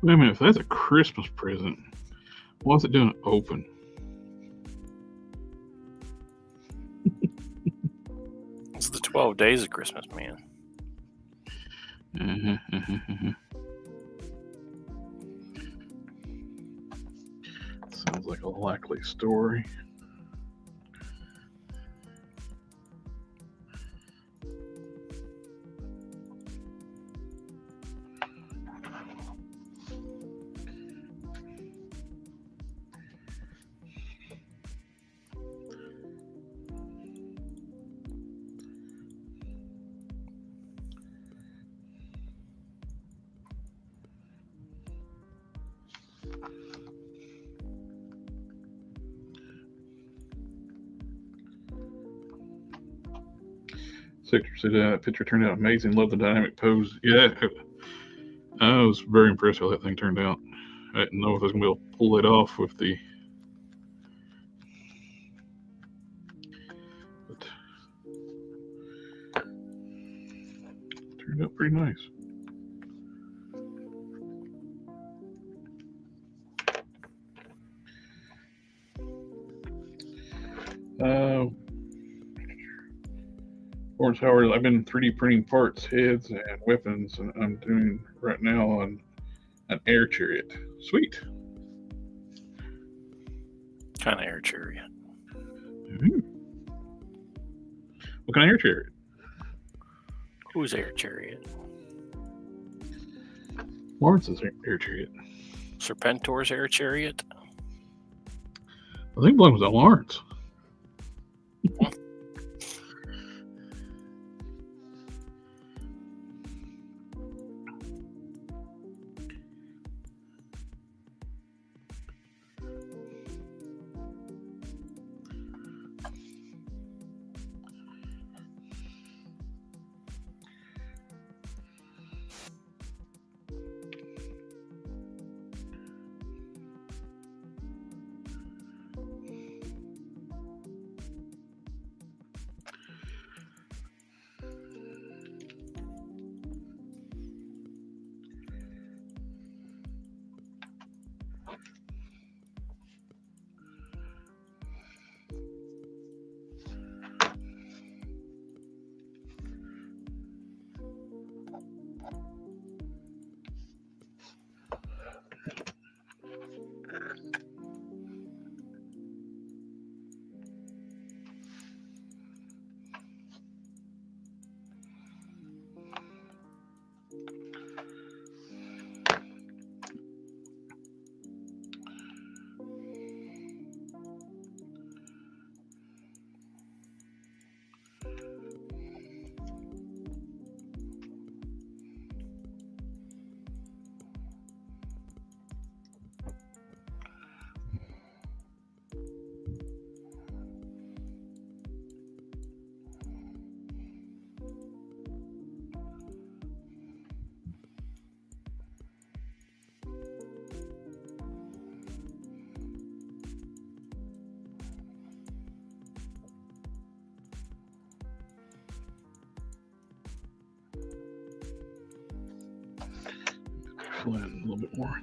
Wait a minute, if that's a Christmas present, what's it doing open? It's the 12 days of Christmas, man. Sounds like a likely story. Sector said that picture turned out amazing. Love the dynamic pose. Yeah, I was very impressed with how that thing turned out. I didn't know if I was going to be able to pull it off with the. But turned out pretty nice. Lawrence Howard, I've been 3D printing parts, heads, and weapons, and I'm doing right now on an air chariot. Sweet. Kind of air chariot. Mm-hmm. What kind of air chariot? Who's air chariot? Lawrence's air chariot. Serpentor's air chariot. I think one was at Lawrence. Fill in a little bit more.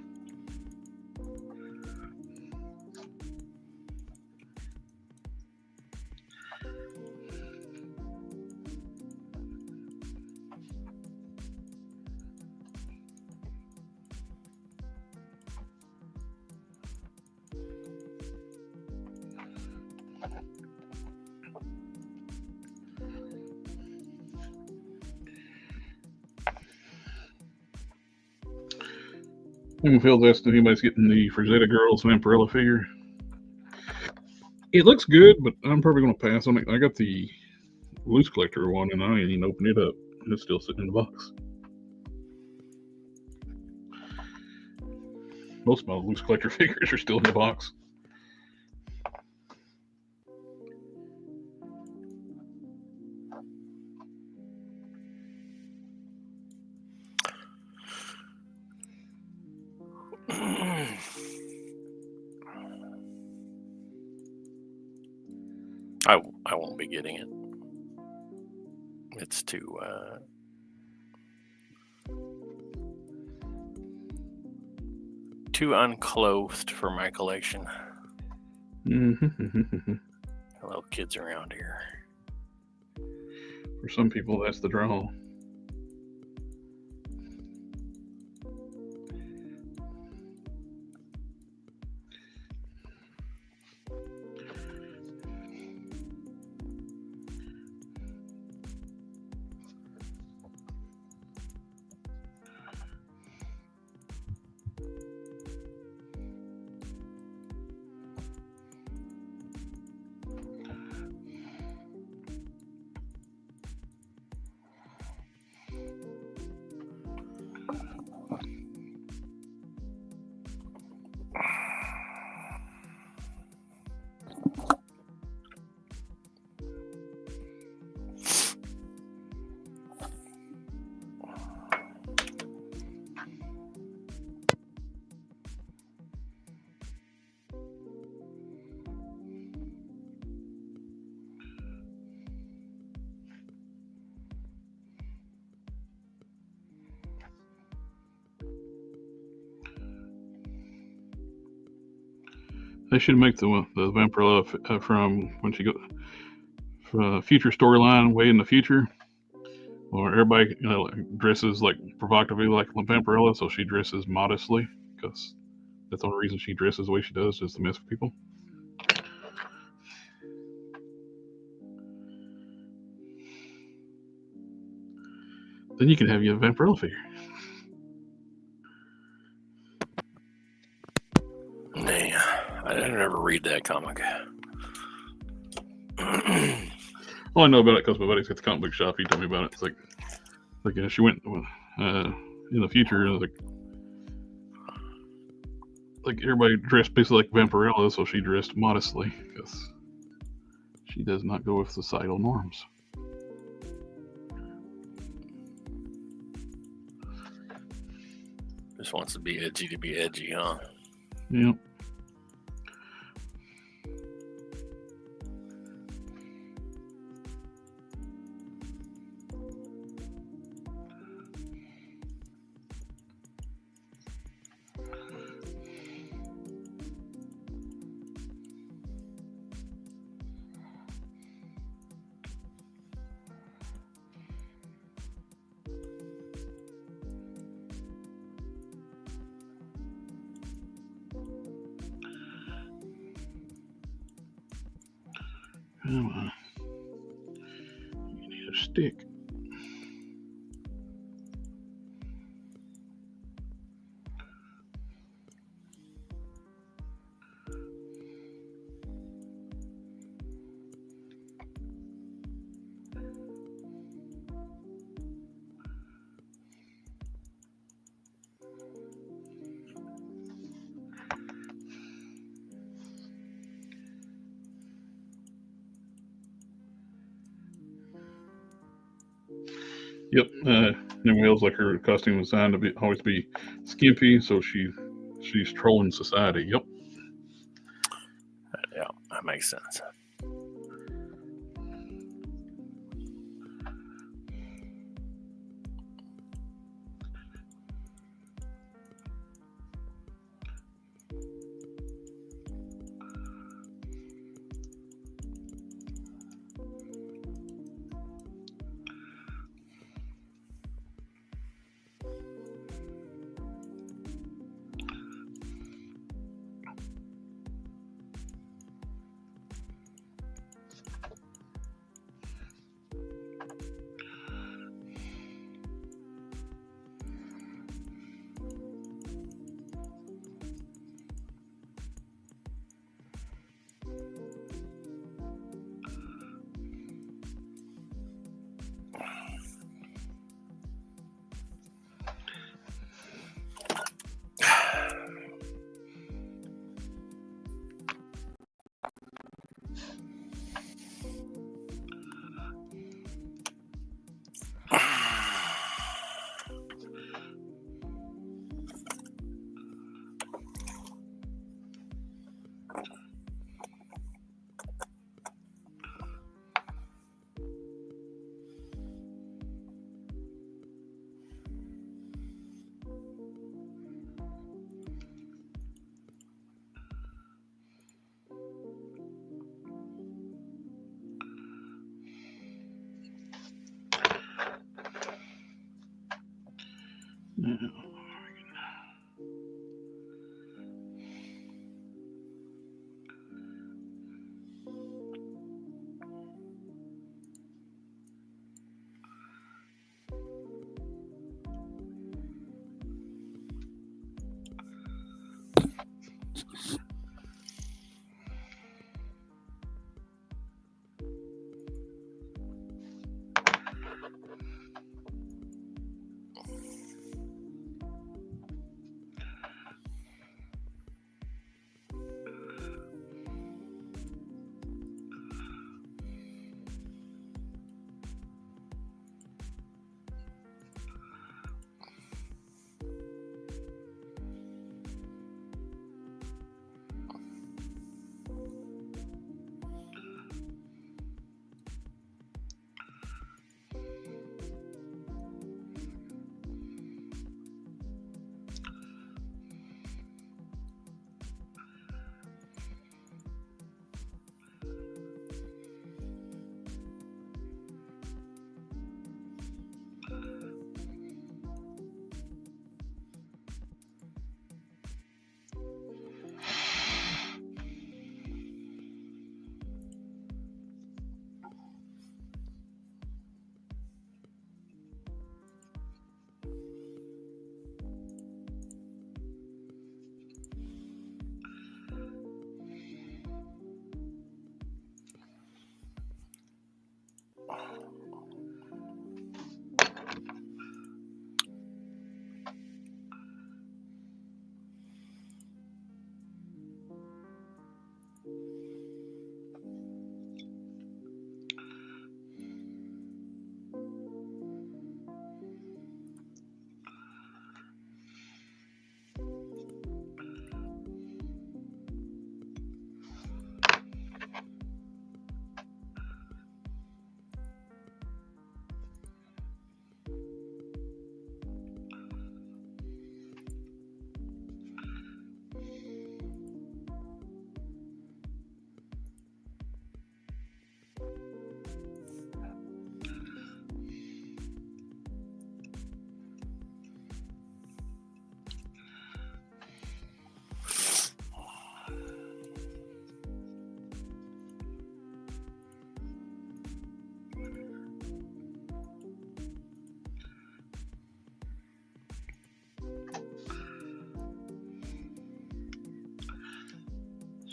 Phil's asked if anybody's getting the Frazetta Girls Vampirella figure. It looks good, but I'm probably going to pass on it. I got the loose collector one, and I ain't even opened it up. It's still sitting in the box. Most of my loose collector figures are still in the box. I won't be getting it. It's too unclothed for my collection. Hello, kids around here. For some people, that's the draw. They should make the Vampirella from when she goes future storyline way in the future, or everybody dresses like provocatively like Vampirella, so she dresses modestly because that's the only reason she dresses the way she does, is to mess with people. Then you can have your Vampirella figure. I didn't ever read that comic. All I know about it because my buddy's got the comic book shop. He told me about it. It's like she went in the future. Like everybody dressed basically like Vampirella, so she dressed modestly because she does not go with societal norms. Just wants to be edgy, huh? Yep. Come on. You need a stick. Yep. And Wales, like her costume was designed to always be skimpy, so she's trolling society. Yep. Yeah, that makes sense.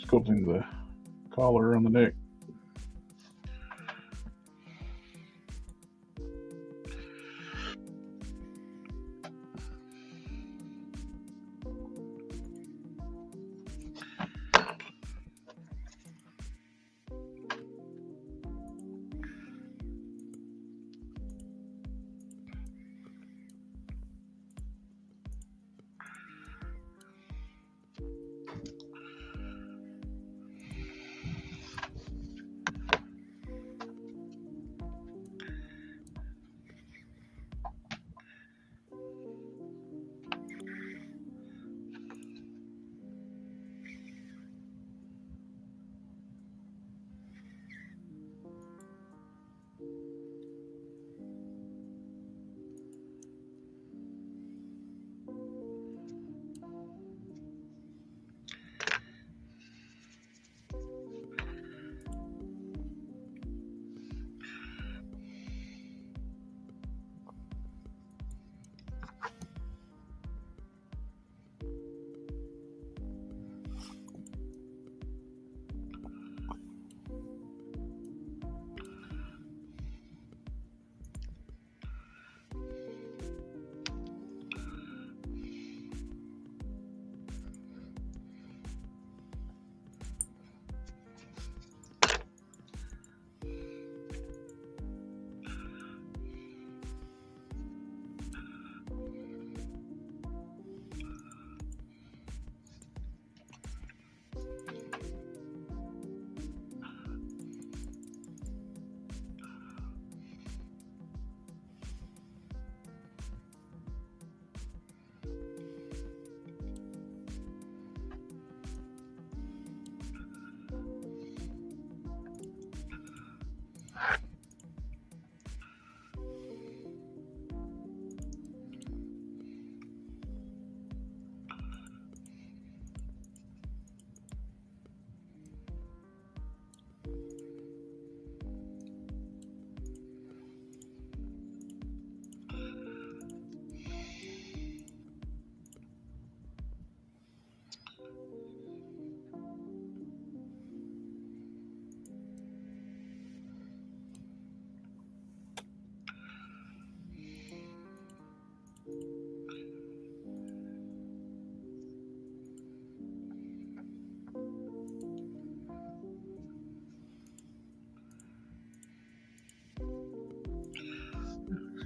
sculpting the collar on the neck.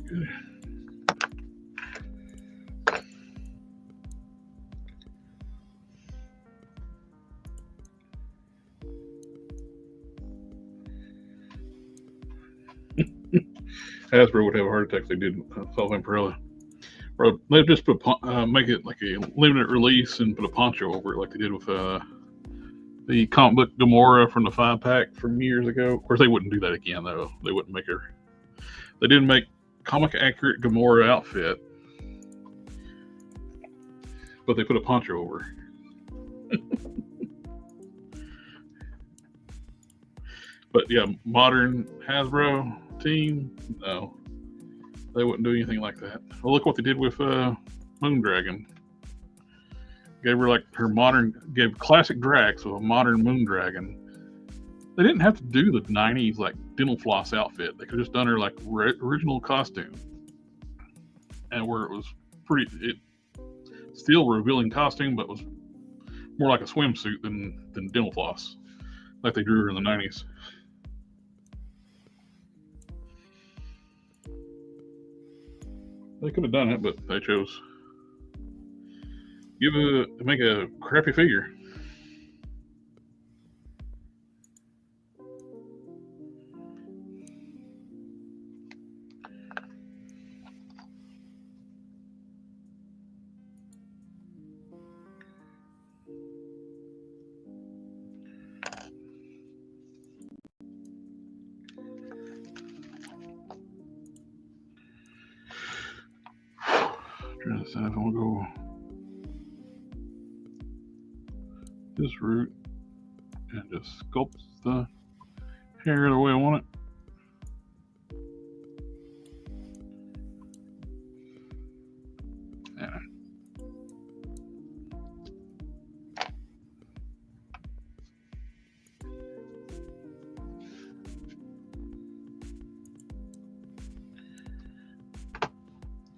Good. Hasbro would have a heart attack if they did solve Vampirella. Or they'd just put make it like a limited release and put a poncho over it, like they did with the comic book Gamora from the 5-pack from years ago. Of course, they wouldn't do that again, though. They wouldn't make her. They didn't make comic accurate Gamora outfit, but they put a poncho over. But yeah, modern Hasbro team, no, they wouldn't do anything like that. Well, look what they did with Moondragon. Gave her like her modern, gave classic Drax with a modern Moondragon. They didn't have to do the 90s like dental floss outfit. They could have just done her like original costume, and where it was still revealing costume, but was more like a swimsuit than dental floss, like they drew her in the 90s. They could have done it, but they chose make a crappy figure. Trying to decide if I want to go this route and just sculpt the hair the way I want it.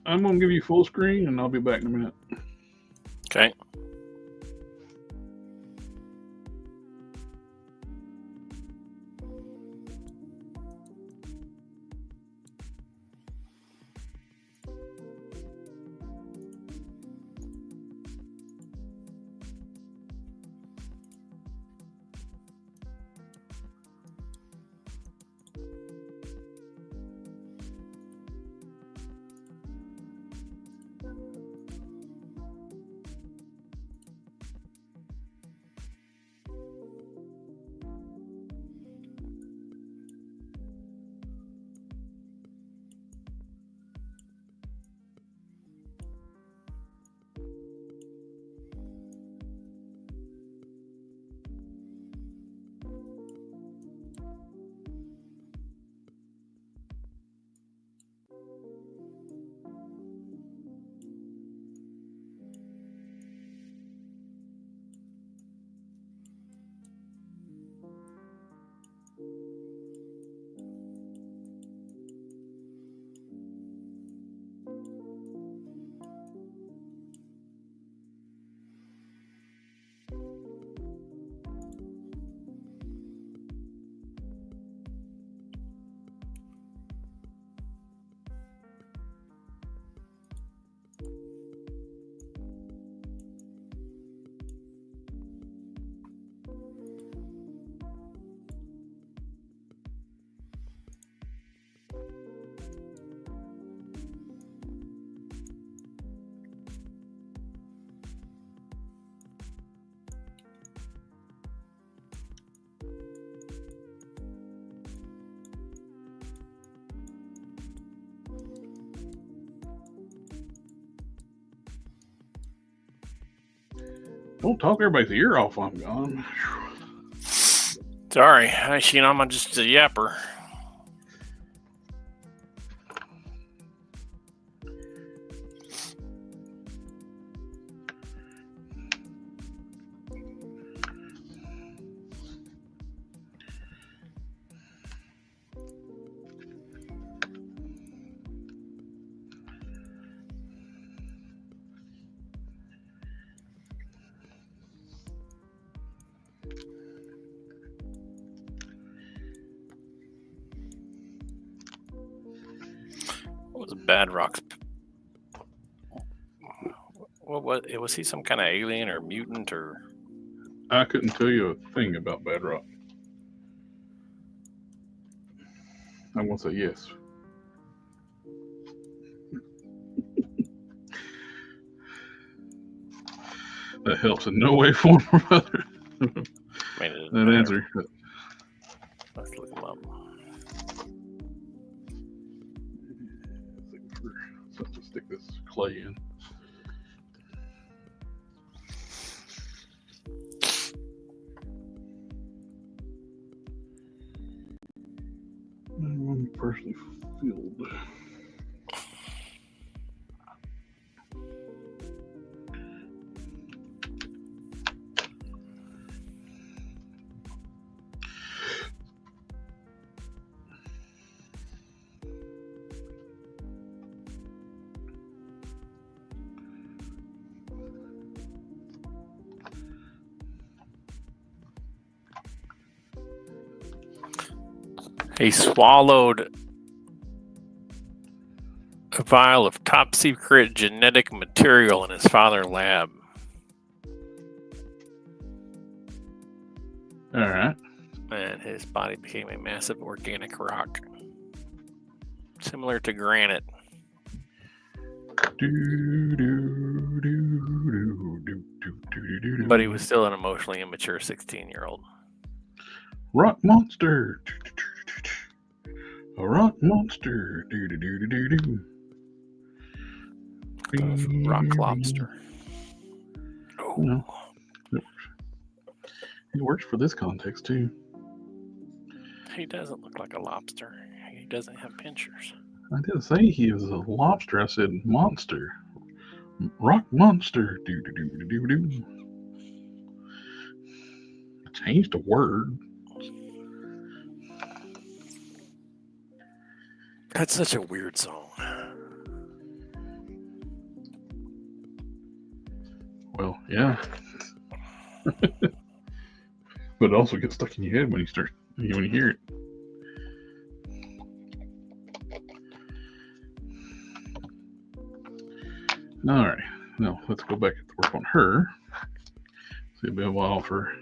I'm going to give you full screen, and I'll be back in a minute. Okay. Don't talk everybody's ear off while I'm gone. Sorry, I'm just a yapper. What was Bad Rock's? What was he? Some kind of alien or mutant or? I couldn't tell you a thing about Bad Rock. I'm going to say yes. That helps in no way, form, or other. That answer. Let's look him up. Something to stick this clay in. I'm personally filled. He swallowed a vial of top secret genetic material in his father's lab. All right. And his body became a massive organic rock, similar to granite. But he was still an emotionally immature 16-year-old. Rock monster. A rock monster. Rock lobster. Oh. No. It works for this context too. He doesn't look like a lobster. He doesn't have pinchers. I didn't say he was a lobster. I said monster. Rock monster. I changed a word. That's such a weird song. Well, yeah. But it also gets stuck in your head when you hear it. All right, now let's go back to work on her. See, it'll be a while for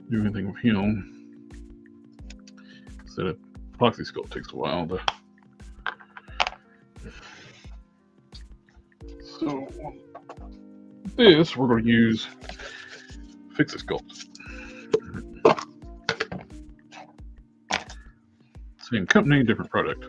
doing anything with him. Instead of Epoxy Sculpt takes a while to. So this we're going to use Fixit Sculpt. Same company, different product.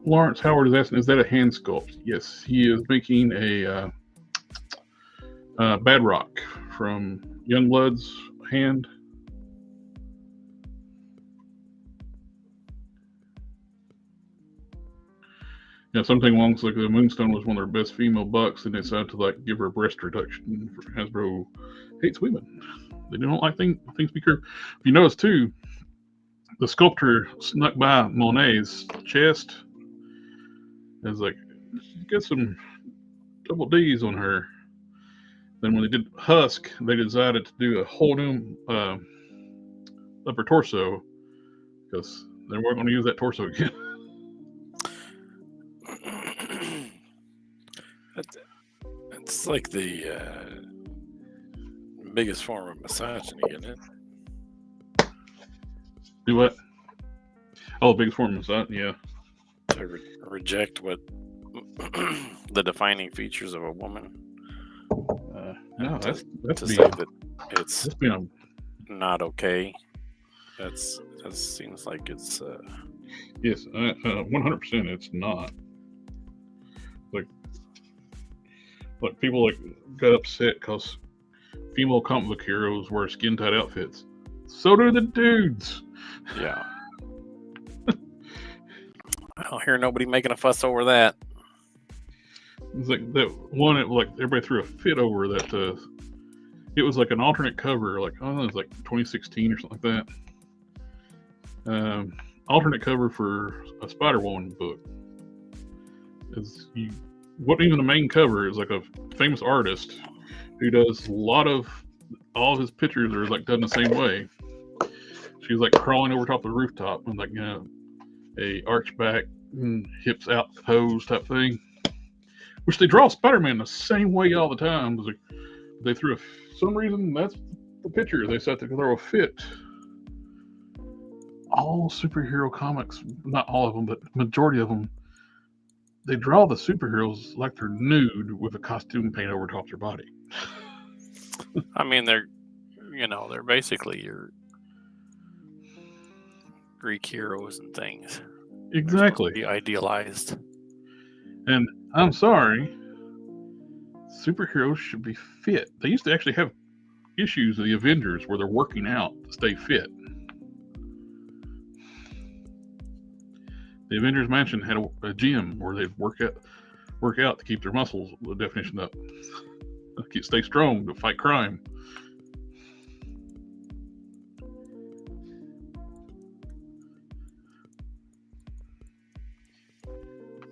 Lawrence Howard is asking, is that a hand sculpt? Yes, he is making a Bad Rock from Youngblood's hand. Yeah, something along like the Moonstone was one of their best female bucks, and they decided to give her a breast reduction. Hasbro hates women; they don't like things be curved. If you notice too, the sculptor snuck by Monet's chest. It's get some double D's on her. Then when they did Husk, they decided to do a whole new upper torso because they weren't going to use that torso again. It's like the biggest form of misogyny, isn't it? Do what? Oh, biggest form of misogyny, yeah. To reject what the defining features of a woman. No, that's to say that it's not okay. That seems like it's. Yes, 100%. It's not. Like people got upset because female comic book heroes wear skin tight outfits. So do the dudes. Yeah. I don't hear nobody making a fuss over that. It's like that one. Everybody threw a fit over that. It was like an alternate cover. It was like 2016 or something like that. Alternate cover for a Spider-Woman book. Wasn't even the main cover. It's like a famous artist who does all of his pictures are done the same way. She's crawling over top of the rooftop and a arch back and hips out pose type thing, which they draw Spider-Man the same way all the time. They threw some reason that's the picture they set to throw a fit. All superhero comics, not all of them, but majority of them, they draw the superheroes like they're nude with a costume paint over top their body. I mean, they're basically your Greek heroes and things. Exactly. Be idealized. And I'm sorry, superheroes should be fit. They used to actually have issues of the Avengers where they're working out to stay fit. The Avengers Mansion had a gym where they'd work out to keep their muscles, the definition up, stay strong to fight crime.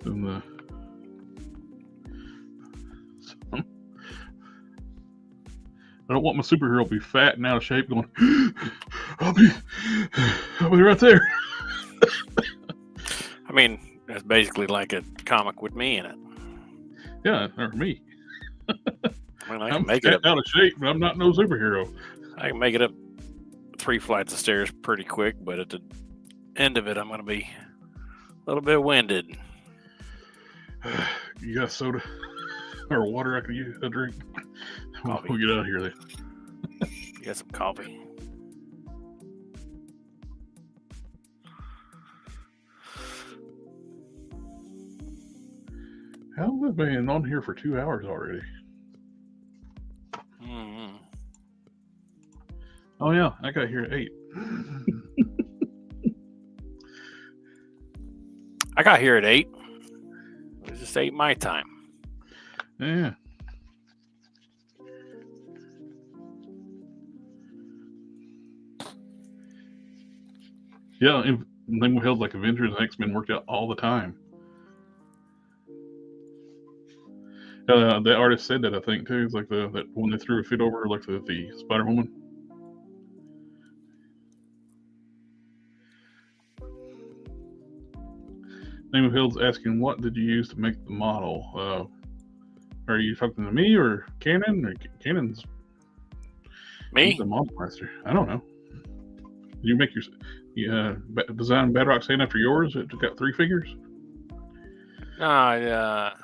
And I don't want my superhero to be fat and out of shape going, I'll be right there. I mean, that's basically like a comic with me in it. Yeah, or me. I mean, I'm make it out of shape, but I'm not no superhero. I can make it up 3 flights of stairs pretty quick, but at the end of it, I'm going to be a little bit winded. You got soda or water I can use a drink? We'll get out of here then. You got some coffee? How have I been on here for 2 hours already? Mm-hmm. Oh yeah, I got here at 8. I got here at 8. It was just 8 my time. Yeah. Yeah, and then we held like Avengers and X-Men worked out all the time. The artist said that, I think, too. It's like that when they threw a fit over like the Spider Woman. Name of Hill's asking, what did you use to make the model? Are you talking to me or Canon? Or Canon's Me? the model master. I don't know. You make your design Bedrock stand after yours? It got 3 figures. No, I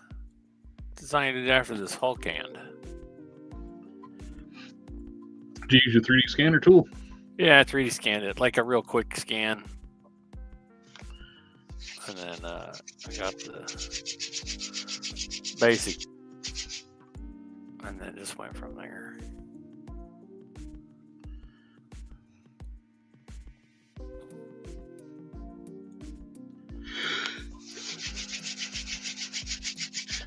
designed it after this Hulk hand. Did you use your 3D scanner tool? Yeah, I 3D scanned it, like a real quick scan. And then I got the basic. And then just went from there.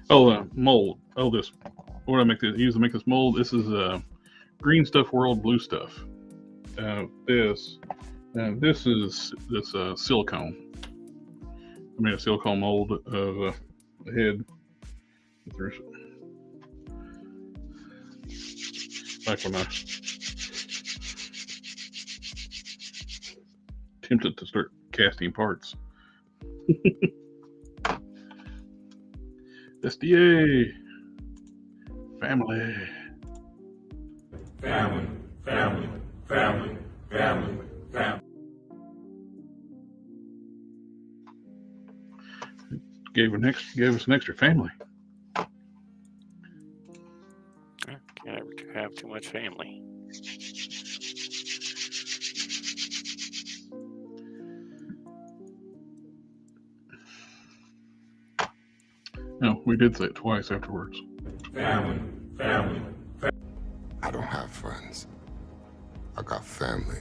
Oh, mold. Oh, this. What do I make this? Use to make this mold. This is green stuff world, blue stuff. This is this silicone. I made a silicone mold of the head. There's back when I attempted to start casting parts. SDA family. Gave us an extra family. Can't ever have too much family. No, we did say it twice afterwards. Family. I don't have friends. I got family.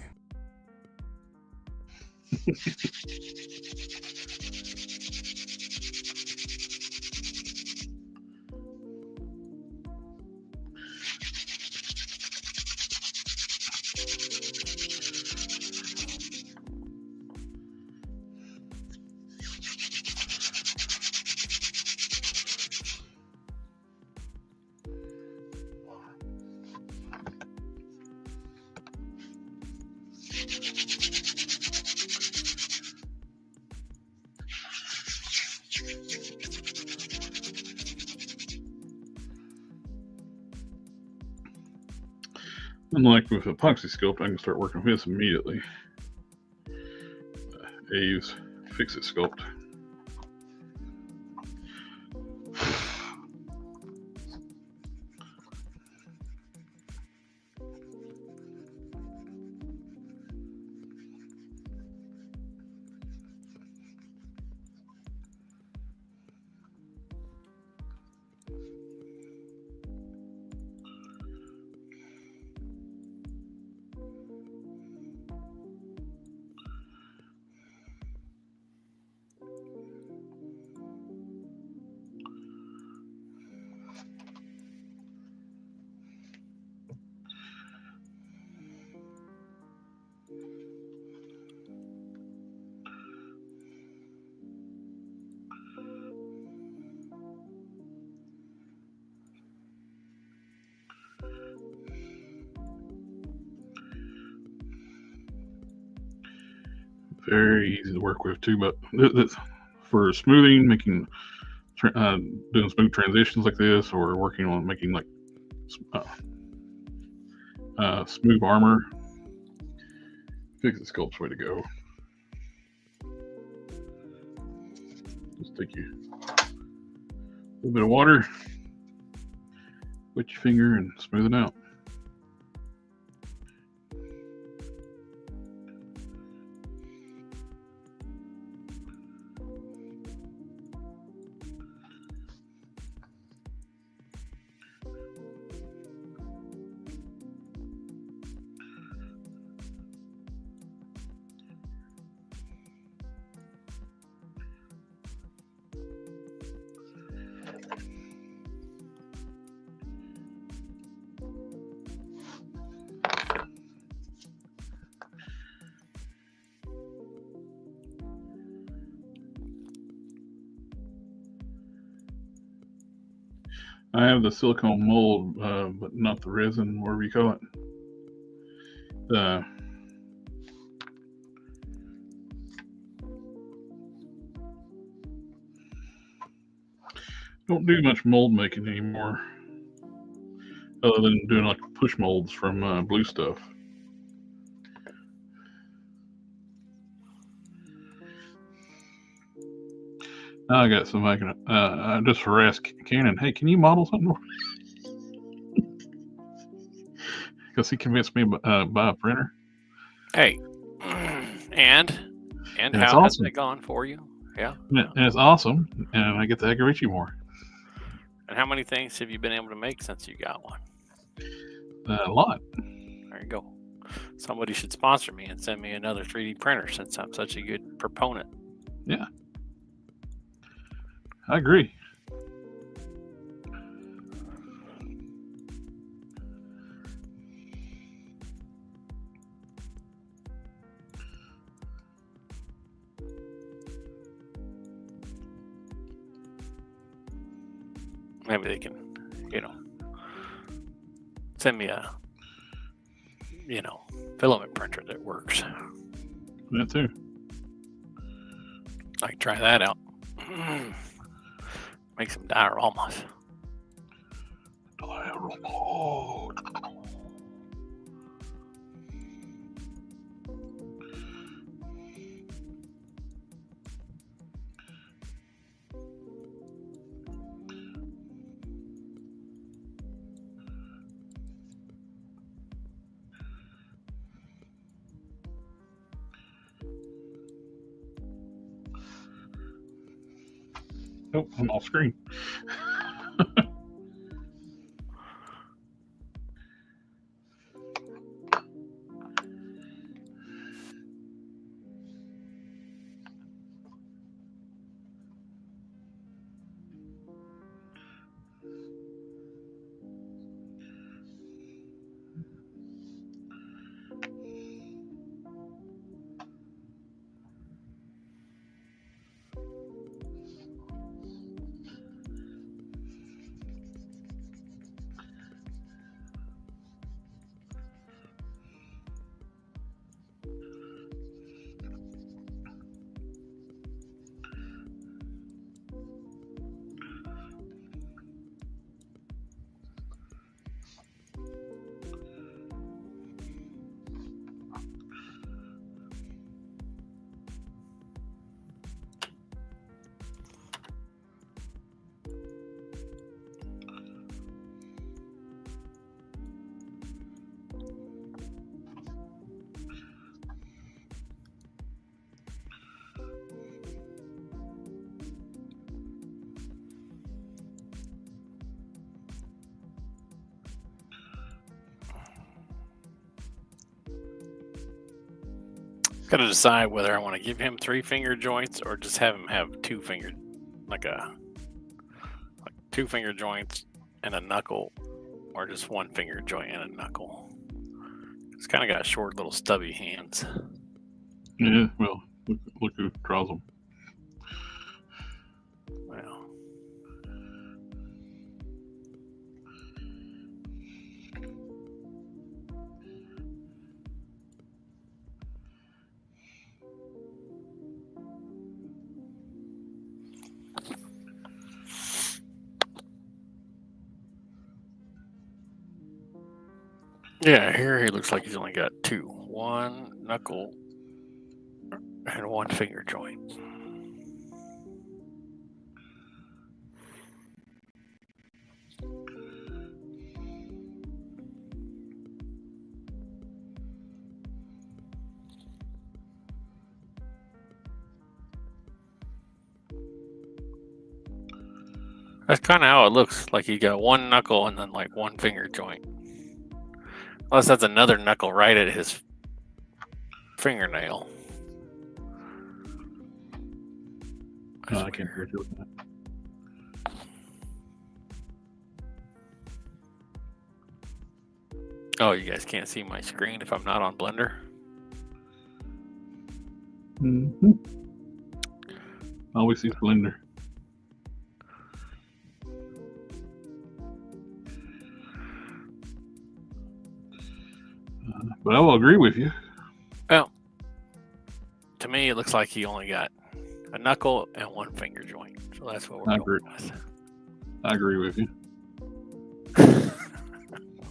Unlike with Epoxy Sculpt, I can start working with this immediately. Aves Fixit Sculpt. Very easy to work with too, but for smoothing, making doing smooth transitions like this, or working on making like smooth armor, Fixit Sculpt's way to go. Just take you a little bit of water, wet your finger, and smooth it out. I have the silicone mold, but not the resin, whatever you call it. Don't do much mold making anymore, other than doing like push molds from Blue Stuff. Now I got some. I just harassed Canon. Hey, can you model something? Because he convinced me to buy a printer. Hey, and it's how has awesome. it gone for you? Yeah. And it's awesome, and I get to reach you more. And how many things have you been able to make since you got one? A lot. There you go. Somebody should sponsor me and send me another 3D printer since I'm such a good proponent. Yeah. I agree. Maybe they can, send me a, filament printer that works. That too. I can try that out. Make some dioramas. Oh, I'm off screen. Got to decide whether I want to give him 3-finger joints or just have him have 2-finger, like 2-finger joints and a knuckle, or just 1-finger joint and a knuckle. It's kind of got short little stubby hands. Yeah, well, look who draws them. Well. Yeah, here he looks like he's only got 2. 1 knuckle and 1-finger joint. That's kind of how it looks. Like he got 1 knuckle and then like 1-finger joint. Unless that's another knuckle right at his fingernail. I can't hear you with that. Oh, you guys can't see my screen if I'm not on Blender? Mm-hmm. Always see Blender. But I will agree with you. Well, to me, it looks like he only got a knuckle and one finger joint. So that's what we're I going agree. with. I agree with you.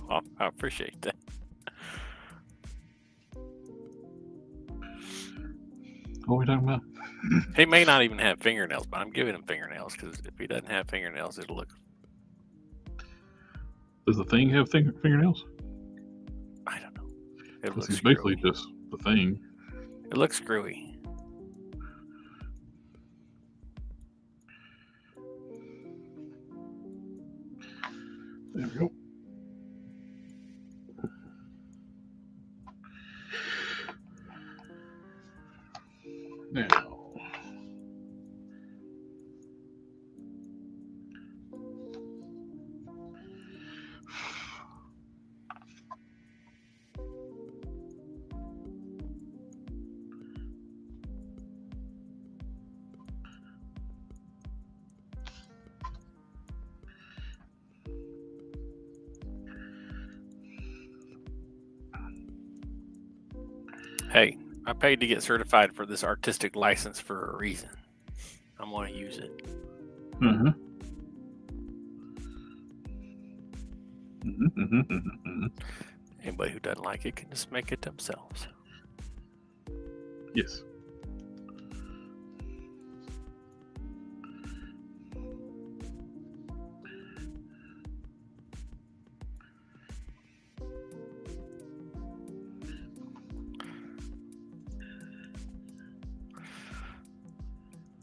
Oh, I appreciate that. What are we talking about? He may not even have fingernails, but I'm giving him fingernails because if he doesn't have fingernails, it'll look. Does the thing have fingernails? I don't know. It Because looks he's screwy. basically just the thing. It looks screwy. There we go. Now. Hey, I paid to get certified for this artistic license for a reason. I'm going to use it. Mm-hmm. Anybody who doesn't like it can just make it themselves. Yes.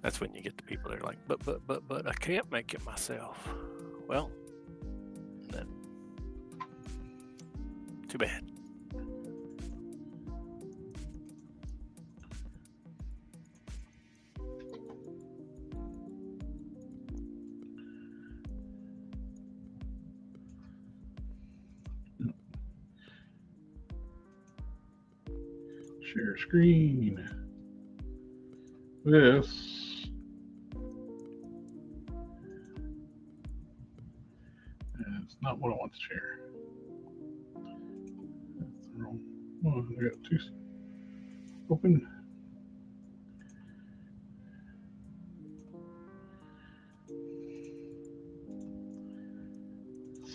That's when you get the people that are like, but I can't make it myself. Well, then, too bad. Share screen. This. It's not what I want to share. That's the wrong one. I got two open.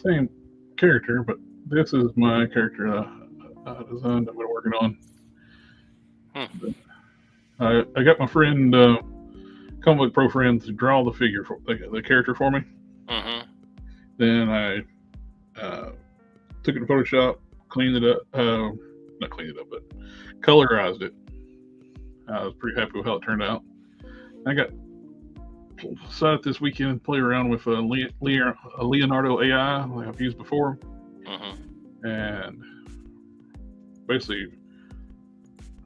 Same character, but this is my character I designed. I've been working on. I got my friend, Comic Book Pro friend, to draw the figure for the character for me. Mm-hmm. Then I took it to Photoshop, cleaned it up. Not cleaned it up, but colorized it. I was pretty happy with how it turned out. I got decided this weekend to play around with a Leonardo AI like I've used before, and basically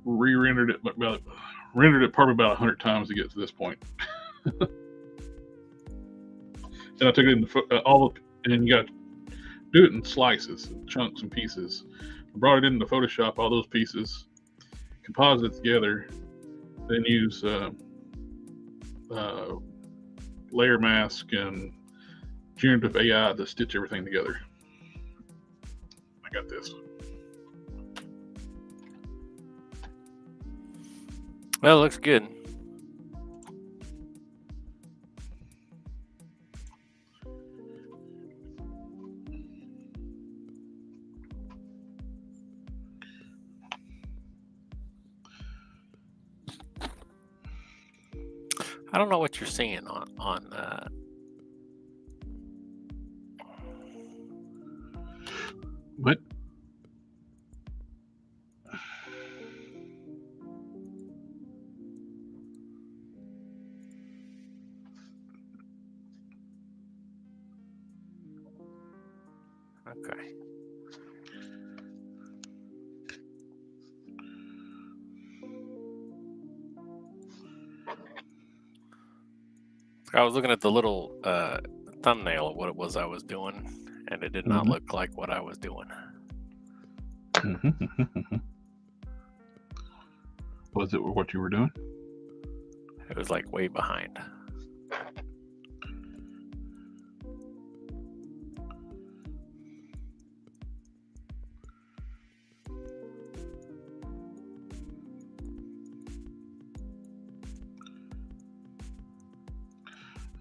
rendered it probably about 100 times to get to this point. Then I took it into and you got to do it in slices, chunks, and pieces. I brought it into Photoshop, all those pieces, composite it together, then use layer mask and generative AI to stitch everything together. I got this. Well, it looks good. I don't know what you're seeing on What? Okay. I was looking at the little thumbnail of what it was I was doing, and it did not look like what I was doing. Was it what you were doing? It was like way behind.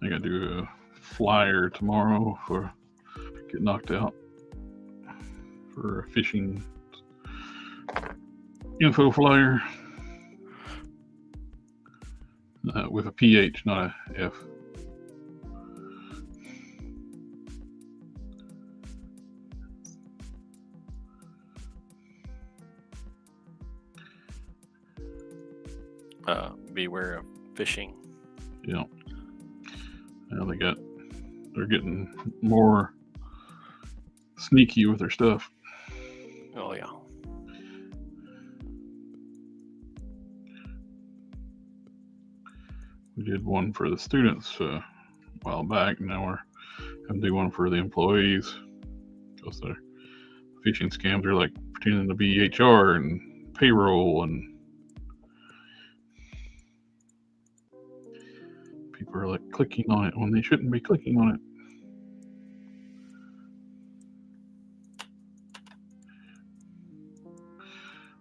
I got to do a flyer tomorrow for get knocked out for a fishing info flyer with a PH, not a F. Beware of fishing. Yeah. Now they're getting more sneaky with their stuff. Oh yeah. We did one for the students a while back. Now we're going to do one for the employees because their phishing scams are like pretending to be HR and payroll, and people are like clicking on it when they shouldn't be clicking on it.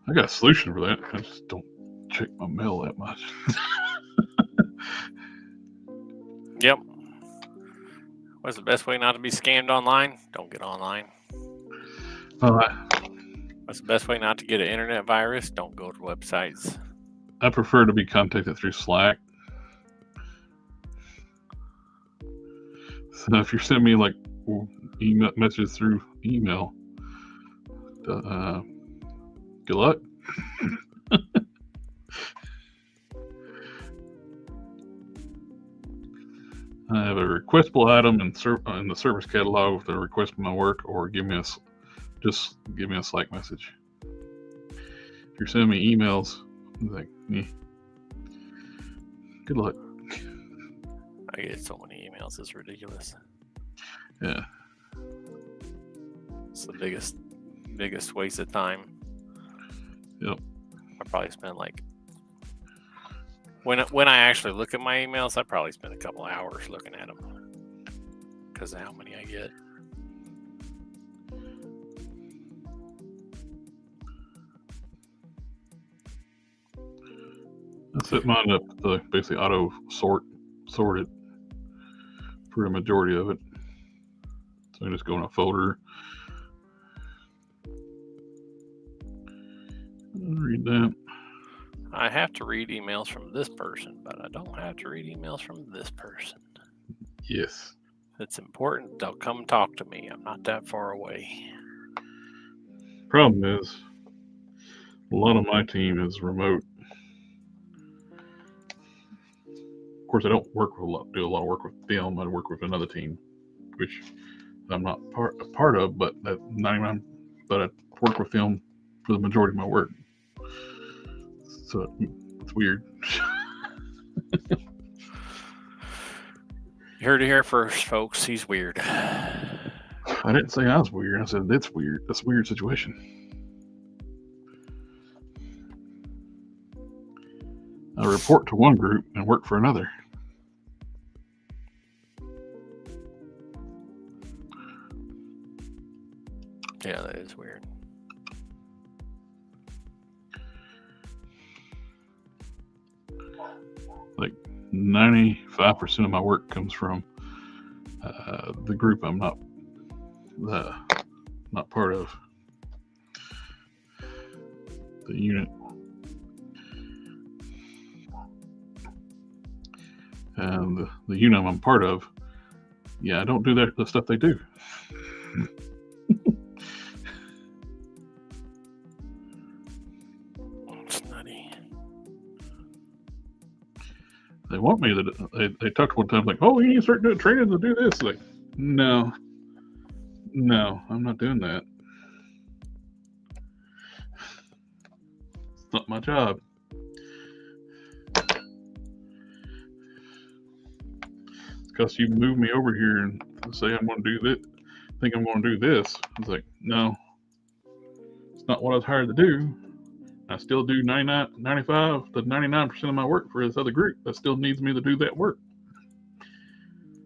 I got a solution for that. I just don't check my mail that much. Yep. What's the best way not to be scammed online? Don't get online. What's the best way not to get an internet virus? Don't go to websites. I prefer to be contacted through Slack. So if you're sending me like email messages through email, good luck. I have a requestable item in the service catalog with a request for my work, or give me a Slack message. If you're sending me emails, like, good luck. I get so many emails, it's ridiculous. Yeah. It's the biggest waste of time. Yep. I probably spend like when I actually look at my emails, I probably spend a couple hours looking at them because of how many I get. I set mine up to basically auto sort it for a majority of it. So I just go in a folder. Read that. I have to read emails from this person, but I don't have to read emails from this person. Yes. If it's important, they'll come talk to me. I'm not that far away. Problem is, a lot of my team is remote. Of course, I don't do a lot of work with them. I work with another team, which I'm not part of, but I work with them for the majority of my work. So it's weird. You heard it here first, folks. He's weird. I didn't say I was weird. I said it's weird. That's a weird situation. I report to one group and work for another. Yeah, that is weird. Like 95% of my work comes from the group I'm not part of, the unit. And the unit I'm part of, I don't do the stuff they do. It's nutty. They want me to. They talked one time like, "Oh, you need to start doing training to do this." Like, no, I'm not doing that. It's not my job. Because you move me over here and say I'm going to do this, think I'm going to do this. It's like, no, it's not what I was hired to do. I still do 95 to 99% of my work for this other group that still needs me to do that work.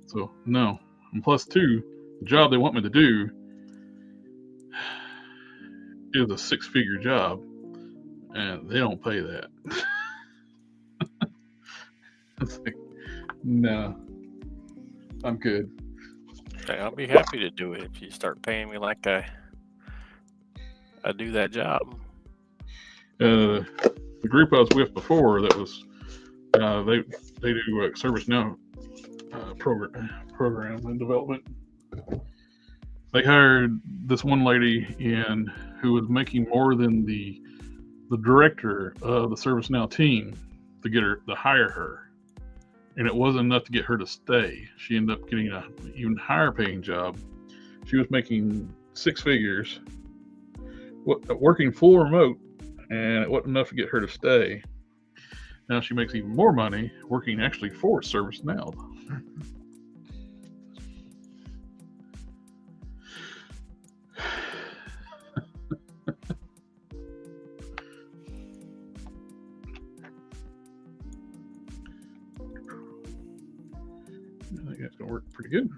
So, no. And plus, two, the job they want me to do is a 6-figure job, and they don't pay that. It's like, no. I'm good. Okay, I'll be happy to do it if you start paying me like I do that job. The group I was with before, that was they do ServiceNow program and development. They hired this one lady in who was making more than the director of the ServiceNow team to hire her, and it wasn't enough to get her to stay. She ended up getting an even higher paying job. She was making 6 figures, working full remote, and it wasn't enough to get her to stay. Now she makes even more money working actually for ServiceNow. I think that's going to work pretty good.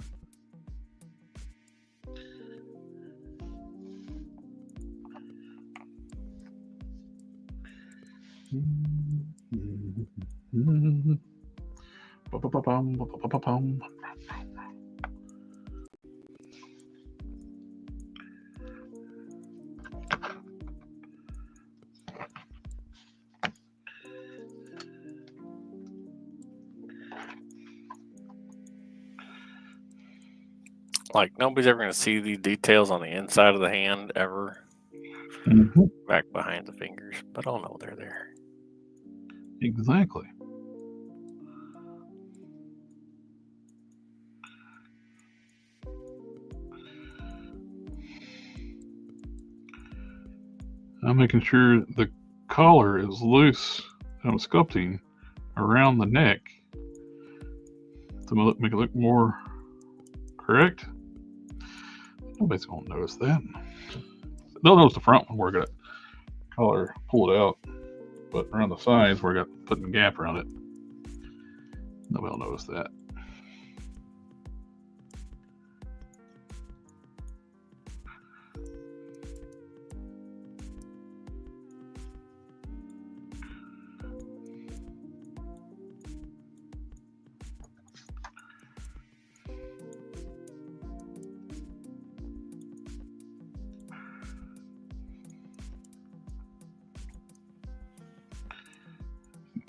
Like, nobody's ever going to see the details on the inside of the hand ever. Back behind the fingers, but I'll know they're there. Exactly. I'm making sure the collar is loose. I'm sculpting around the neck to make it look more correct. Nobody's going to notice that. They'll notice the front one where I got collar pulled out, but around the sides where I got putting a gap around it, nobody will notice that.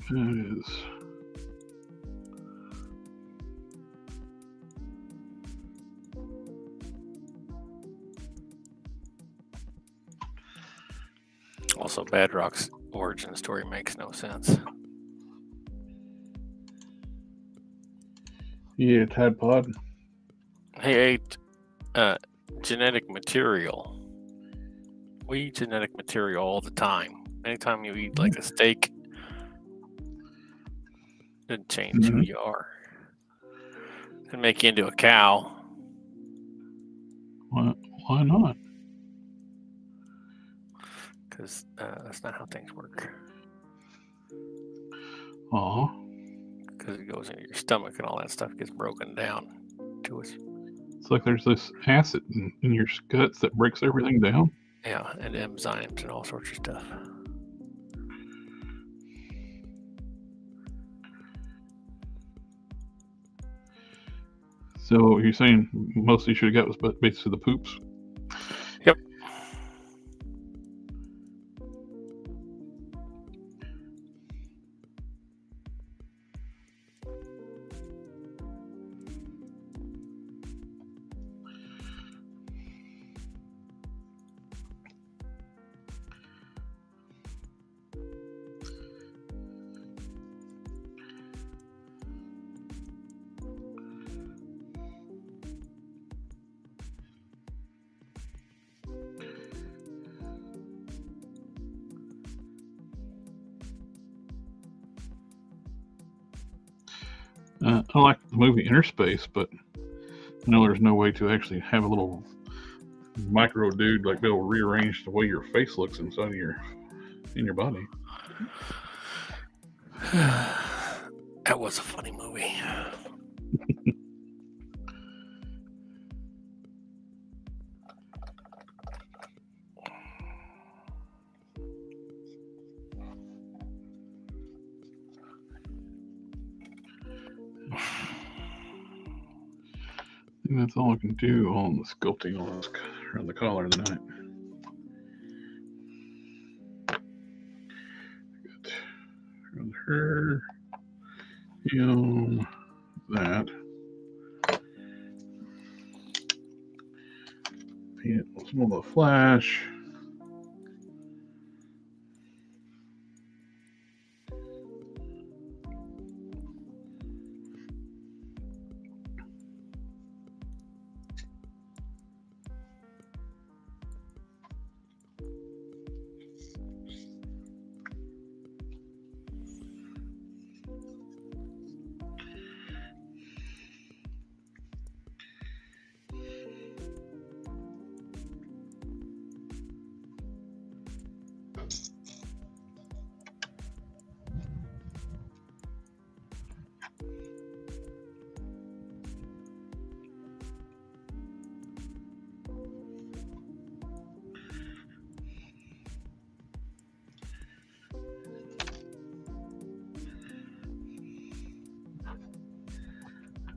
It is. Also, Badrock's origin story makes no sense. Yeah, tadpod. He ate genetic material. We eat genetic material all the time. Anytime you eat like a steak, it change who you are. It'd make you into a cow. Why not? Because that's not how things work. Because it goes into your stomach and all that stuff gets broken down to us. It's like there's this acid in your guts that breaks everything down. Yeah, and enzymes and all sorts of stuff. So you're saying most you should have got was basically the poops? Yep. I like the movie Interspace, but I know there's no way to actually have a little micro dude like be able to rearrange the way your face looks inside of your body. That was a funny movie. think that's all I can do on the sculpting on this, around the collar tonight. Good. Around her, him, that. Paint some of the flash.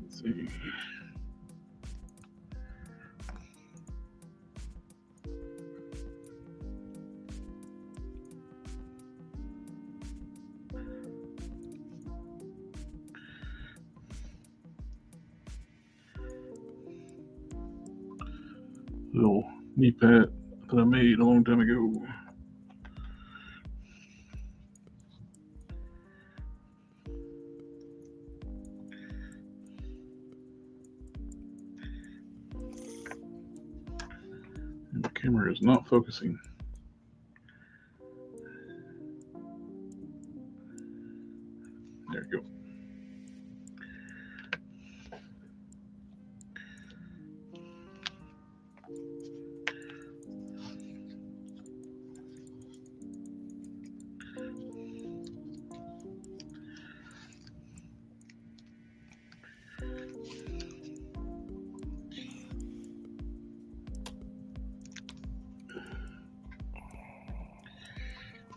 Let's see. Little knee pad that I made a long time ago. And the camera is not focusing. There we go.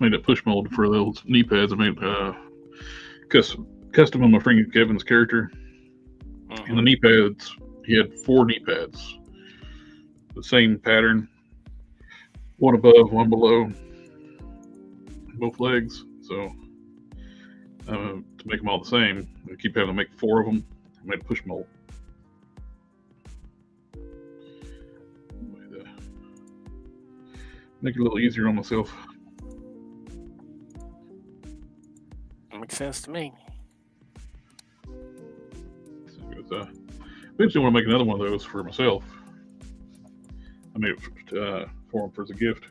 Made a push mold for those knee pads. I made custom on my friend Kevin's character. And the knee pads, he had 4 knee pads. The same pattern. One above, one below. Both legs. So to make them all the same, I keep having to make 4 of them. I made a push mold. Make it a little easier on myself. Makes sense to me. So, eventually, I want to make another one of those for myself. I made it for him as a gift.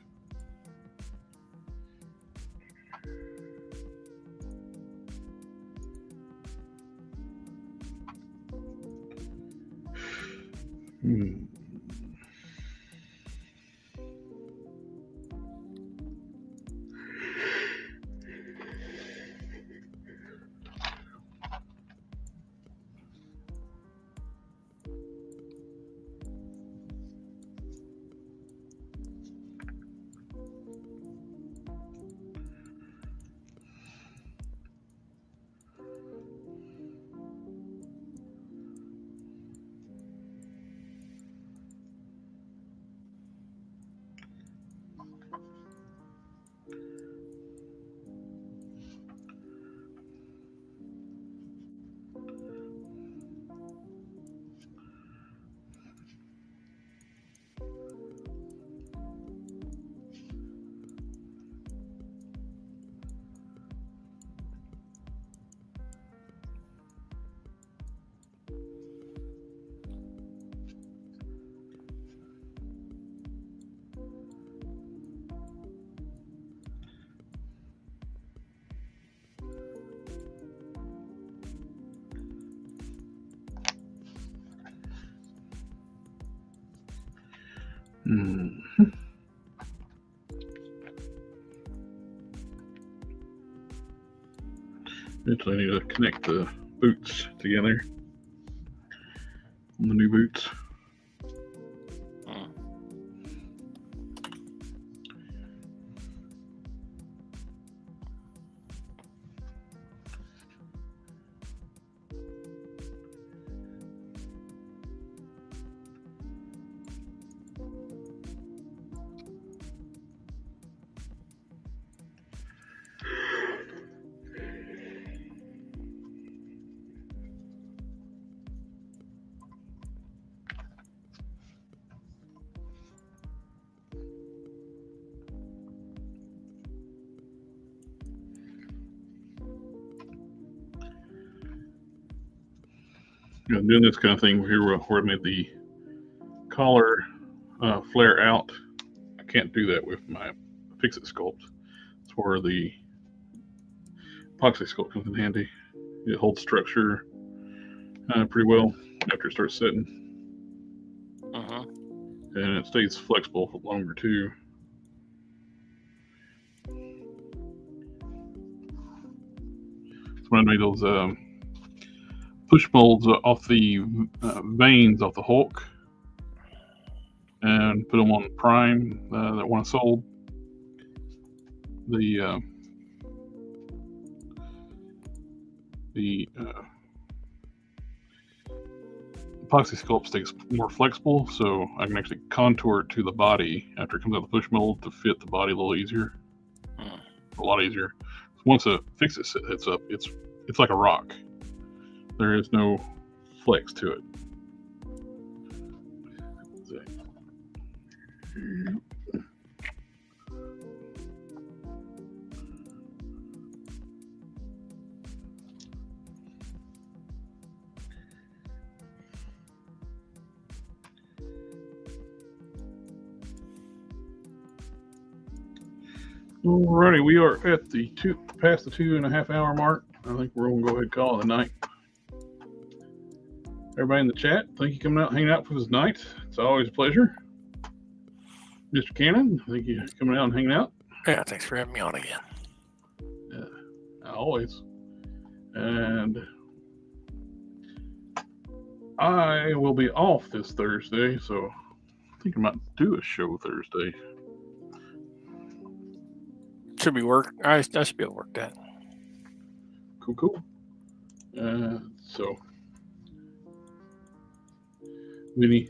Eventually, I need to connect the boots together on the new boots. doing this kind of thing here where I made the collar flare out. I can't do that with my Fixit Sculpt. It's where the Apoxie Sculpt comes in handy. It holds structure pretty well after it starts setting. And it stays flexible for longer too. So when I made those push molds off the veins off the Hulk and put them on prime that one I sold, the Epoxy Sculpt stays more flexible, so I can actually contour it to the body after it comes out of the push mold to fit the body a little easier. A lot easier. Once a Fixit hits up, it's like a rock. There is no flex to it. Alrighty, we are at past the 2.5 hour mark. I think we're gonna go ahead and call it a night. Everybody in the chat, thank you for coming out and hanging out for this night. It's always a pleasure. Mr. Cannon, thank you for coming out and hanging out. Yeah, thanks for having me on again. Always. And I will be off this Thursday, so I think I might do a show Thursday. Should be work. I should be able to work that. Cool. So, Vinny,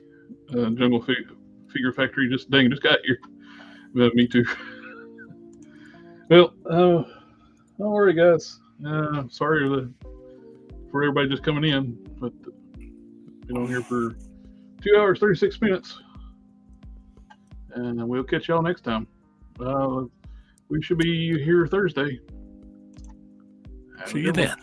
Jungle Figure Factory just got here. Me too. Well, don't worry, guys. Sorry for everybody just coming in, but been on here for 2 hours 36 minutes, and we'll catch y'all next time. We should be here Thursday. See you then.